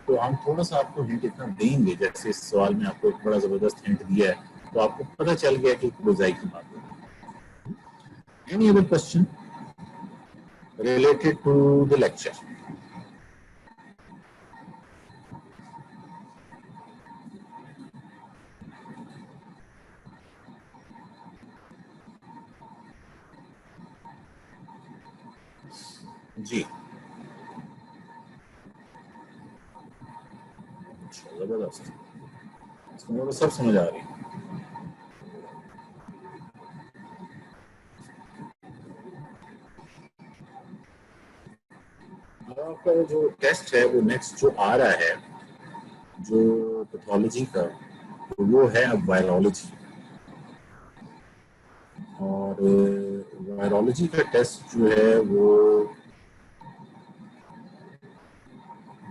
तो हम थोड़ा सा आपको हिंट इतना देंगे, जैसे इस सवाल में आपको एक बड़ा जबरदस्त हिंट दिया है, तो आपको पता चल गया कि क्लोजाई की बात है। Any other question related to the lecture? जी, जबरदस्त, इसमें तो सब समझ आ रही है। आपका जो टेस्ट है वो नेक्स्ट जो आ रहा है जो पैथोलॉजी का, तो वो है अब वायरोलॉजी। और वायरोलॉजी का टेस्ट जो है वो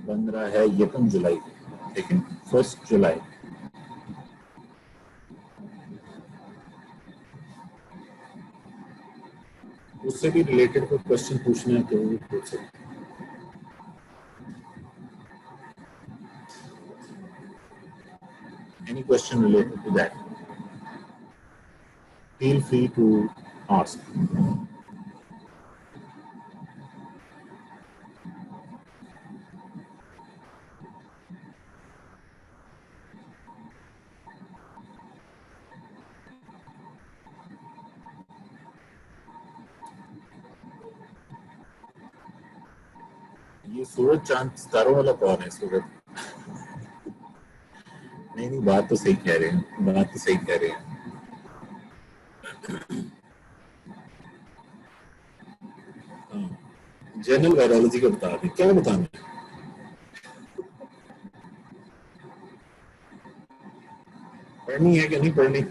बन रहा है 1 जुलाई को, ठीक है, 1 जुलाई। उससे भी रिलेटेड कोई क्वेश्चन पूछना है तो वो पूछ सकते हैं। Any question related to that? Feel free to ask. ये सूरज चांद सितारों वाला कौन है? सूरज? नहीं, बात तो सही कह रहे हैं, बात तो सही कह रहे हैं। जनरल वायरोलॉजी का बता दें, क्या बताना है? पढ़नी है कि नहीं पढ़नी?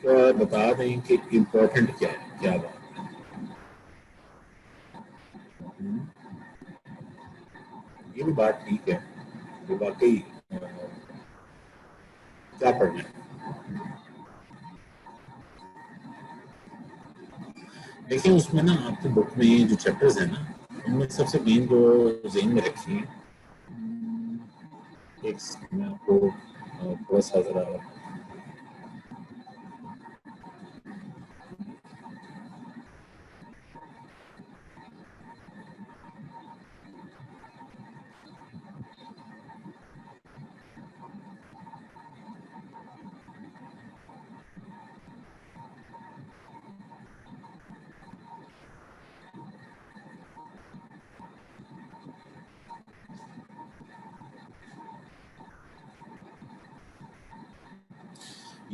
क्या बता दें कि इम्पोर्टेंट क्या है, क्या बात है? ये भी बात ठीक है, ये वाकई क्या पढ़ना है। देखिए उसमें ना आपके बुक में जो चैप्टर्स है ना, उनमें सबसे मेन जो ज़हन में रखी है, एक मैं आपको थोड़ा सा ज़रा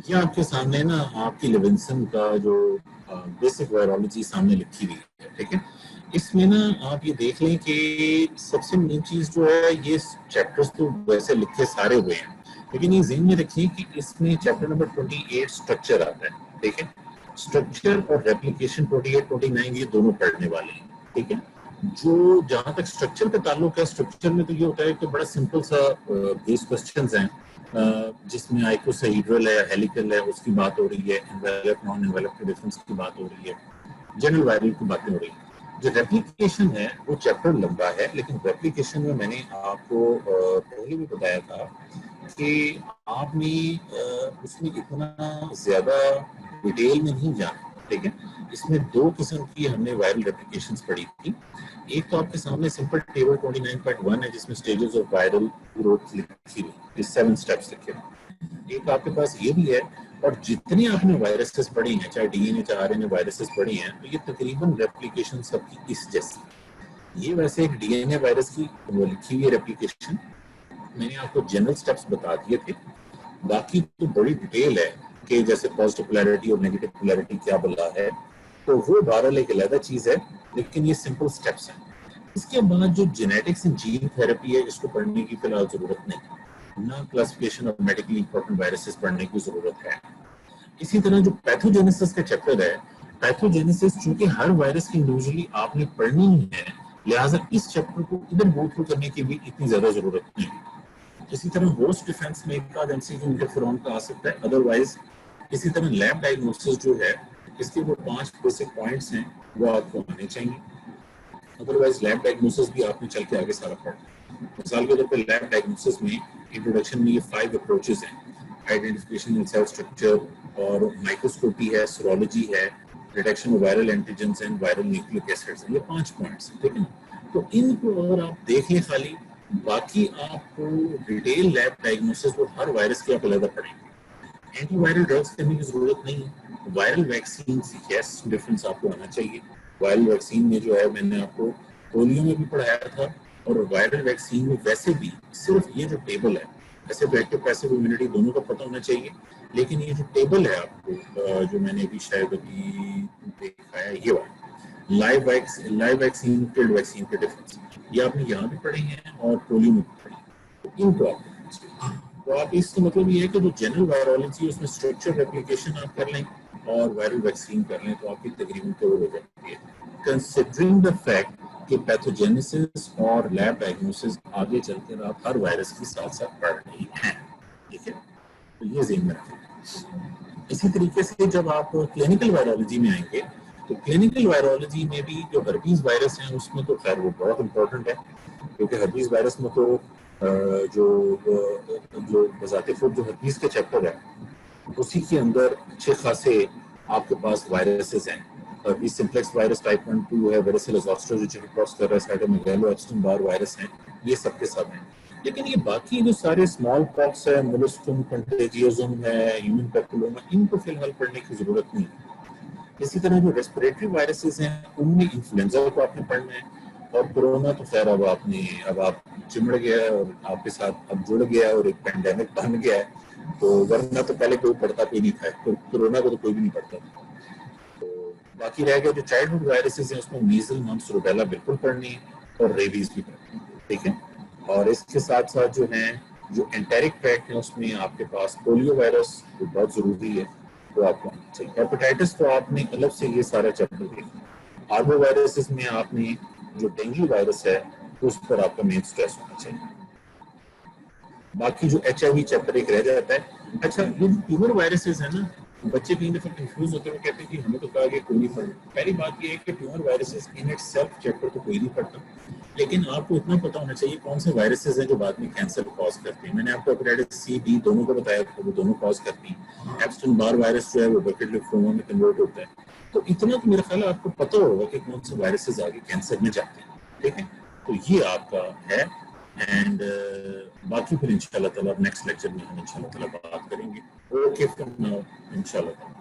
ये आपके सामने ना आपकी लेविंसन का जो बेसिक वायरोलॉजी सामने लिखी हुई है, ठीक है। इसमें ना आप ये देख लें कि सबसे मेन चीज जो है, ये चैप्टर्स तो वैसे लिखे सारे हुए हैं, लेकिन ये ज़हन में रखिए कि इसमें चैप्टर नंबर 28 स्ट्रक्चर आता है, ठीक है। स्ट्रक्चर और रेप्लिकेशन 28 29 ये दोनों पढ़ने वाले हैं, ठीक है। जो जहां तक स्ट्रक्चर का ताल्लुक है, स्ट्रक्चर में तो ये होता है कि बड़ा सिंपल सा बेस क्वेश्चंस हैं, जिसमें आइकोसाहेड्रल है, हेलिकल है, उसकी बात हो रही है, एनवेलप नॉन एनवेलप के डिफरेंस की बात हो रही है, जनरल वायरल की बातें हो रही है। जो रेप्लिकेशन है वो चैप्टर लंबा है, लेकिन रेप्लिकेशन में मैंने आपको पहले भी बताया था कि आपने उसमें इतना ज्यादा डिटेल में नहीं जाना, ठीक है। इसमें दो किस्म की हमने वायरल रेप्लिकेशंस पढ़ी थी। एक तो आपके सामने सिंपल टेबल 29.1 है, जिसमें स्टेजेस ऑफ वायरल ग्रोथ लिखी हुई, 7 स्टेप्स लिखे हुए। एक आपके पास ये भी है, और जितनी आपने वायरसेस पढ़ी हैं, चाहे डीएनए चाहे आरएनए वायरसेस पढ़ी हैं, तो ये तकरीबन रेप्लिकेशन सबकी इस जैसी। ये वैसे एक डीएनए वायरस की वो लिखी हुई रेप्लिकेशन, मैंने आपको जनरल स्टेप्स बता दिए थे। बाकी तो बड़ी डिटेल है कि जैसे पॉजिटिव पोलैरिटी और नेगेटिव पोलैरिटी क्या बोला है, तो वो बहरहाल एक अलग चीज है, लेकिन ये सिंपल स्टेप्स हैं। इसके बाद जो जेनेटिक्स एंड जीन थेरेपी है, इसको पढ़ने की फिलहाल जरूरत नहीं, ना classification of medically important viruses पढ़ने की जरूरत है। इसी तरह जो पैथोजेनेसिस का चैप्टर है, पैथोजेनेसिस चूंकि हर वायरस की इंडिविजुअली आपने पढ़नी ही है, लिहाजा इस चैप्टर को इधर गो थ्रू करने की भी इतनी ज्यादा जरूरत नहीं है। इसी तरह होस्ट डिफेंस में एक आध एमसीक्यू इंटरफेरॉन का आ सकता है, अदरवाइज इसी तरह लैब डायग्नोसिस जो है, इसके वो 5 बेसिक पॉइंट्स हैं, वो आपको आने चाहिए। अदरवाइज लैब डायग्नोसिस भी आपने चल के आगे सारा पढ़ना। मिसाल के तौर पर लैब डायग्नोसिस में इंट्रोडक्शन में ये 5 अप्रोचेस हैं, आइडेंटिफिकेशन इन सेल स्ट्रक्चर और माइक्रोस्कोपी है, सीरोलॉजी है, detection of viral antigens and viral nucleic acids, ये 5 पॉइंट्स हैं, ठीक है ना। तो इनको अगर आप देख लें खाली, बाकी आपको डिटेल लैब डायग्नोसिस और हर वायरस की आप अलग पढ़ेंगे। एंटीवायरल ड्रग्स करने की जरूरत नहीं है। वायरल वैक्सीन यस डिफरेंस आपको आना चाहिए। वायरल वैक्सीन में जो है, मैंने आपको पोलियो में भी पढ़ाया था, और वायरल वैक्सीन में वैसे भी सिर्फ ये जो टेबल है, ऐसे तो एक्टिव पैसिव इम्यूनिटी दोनों का पता होना चाहिए, लेकिन ये जो टेबल है आपको, जो मैंने अभी शायद अभी देखा है, ये वाला लाइव वैक्सीन टिल्ड वैक्सीन के डिफरेंस, ये आपने यहाँ भी पढ़े हैं और पोलियो में भी पढ़े हैं, तो इनको आप, तो आप इसका मतलब ये है कि जो जनरल वायरोलॉजी है उसमें स्ट्रक्चर रेप्लिकेशन आप कर लें और वायरल वैक्सीन कर लें, तो आपकी तकरीबन कवर हो जाती है, कंसिडरिंग द फैक्ट कि पैथोजेनेसिस और लैब डायग्नोसिस आगे चलकर आप हर वायरस के साथ साथ पढ़ रही हैं, ठीक है। तो ये ज़हन में रखें। इसी तरीके से जब आप क्लिनिकल वायरोलॉजी में आएंगे, तो क्लिनिकल वायरोलॉजी में भी जो हर्पीज वायरस है, उसमें तो खैर वो बहुत इंपॉर्टेंट है, क्योंकि हर्पीज वायरस में तो जो जो बजाते खुद जो हर्पीज का चैप्टर है, उसी के अंदर अच्छे खासे आपके पास वायरसेस हैं। हर्पीज सिम्प्लेक्स वायरस टाइप 1 2 है, वेरिसेला ज़ोस्टर जो चिकनपॉक्स कर रहा है, साइटोमेगालो एप्स्टीन बार वायरस हैं, ये सब के सब हैं। लेकिन ये बाकी जो सारे स्मॉल पॉक्स है, मोलस्कुम, कंटेजियज्म है, ह्यूमन पैपिलोमा, इनको फिलहाल पढ़ने की जरूरत नहीं है। इसी तरह जो रेस्पिरेटरी वायरसेस हैं, उनमें इन्फ्लुएंजा को आपने पढ़ना है, और कोरोना तो खैर अब आप चिमड़ गया है और आपके साथ अब जुड़ गया है और एक पेंडेमिक बन गया है, तो वरना तो पहले कोई पढ़ता कोई नहीं था, तो कोरोना को तो कोई भी नहीं पढ़ता था। तो बाकी रह गया जो चाइल्डहुड वायरसेस हैं, उसमें मीजल, मम्प्स, रूबेला बिल्कुल पढ़नी है, और रेबीज भी पढ़नी है, ठीक है। और इसके साथ साथ जो है, जो एंटेरिक ट्रैक्ट है, उसमें आपके पास पोलियो वायरस जो बहुत जरूरी है, तो आपको आना चाहिए। हेपेटाइटिस तो आपने अलग से ये सारा चैप्टर देखना। आर्बो वायरसेस में आपने जो डेंगू वायरस है, उस पर आपका मेन स्ट्रेस होना चाहिए। बाकी जो HIV चैप्टर एक रह जाता है। अच्छा, ये ट्यूमर वायरसेस है ना, बच्चे कई दफा कंफ्यूज होते हैं, कहते हैं कि हमें तो कहा गया कोई नहीं पढ़ना। पहली बात यह है कि tumour viruses in it self chapter तो कोई नहीं पढ़ता, लेकिन आपको इतना पता होना चाहिए कौन से वायरसेस हैं जो बाद में कैंसर को कॉज करते हैं। मैंने आपको हेपेटाइटिस सी डी दोनों को बताया था, वो दोनों कॉज करती हैं। एप्स्टेन बार वायरस जो है वो बकेट लिम्फोमा में कन्वर्ट होता है। तो इतना तो मेरा ख्याल है आपको पता होगा कि कौन से वायरसेस आगे कैंसर में जाते हैं, ठीक है। तो ये आपका है। एंड बाकी फिर इंशाल्लाह ताला नेक्स्ट लेक्चर में हम इंशाल्लाह ताला बात करेंगे। ओके, फ्रॉम नाउ इंशाल्लाह।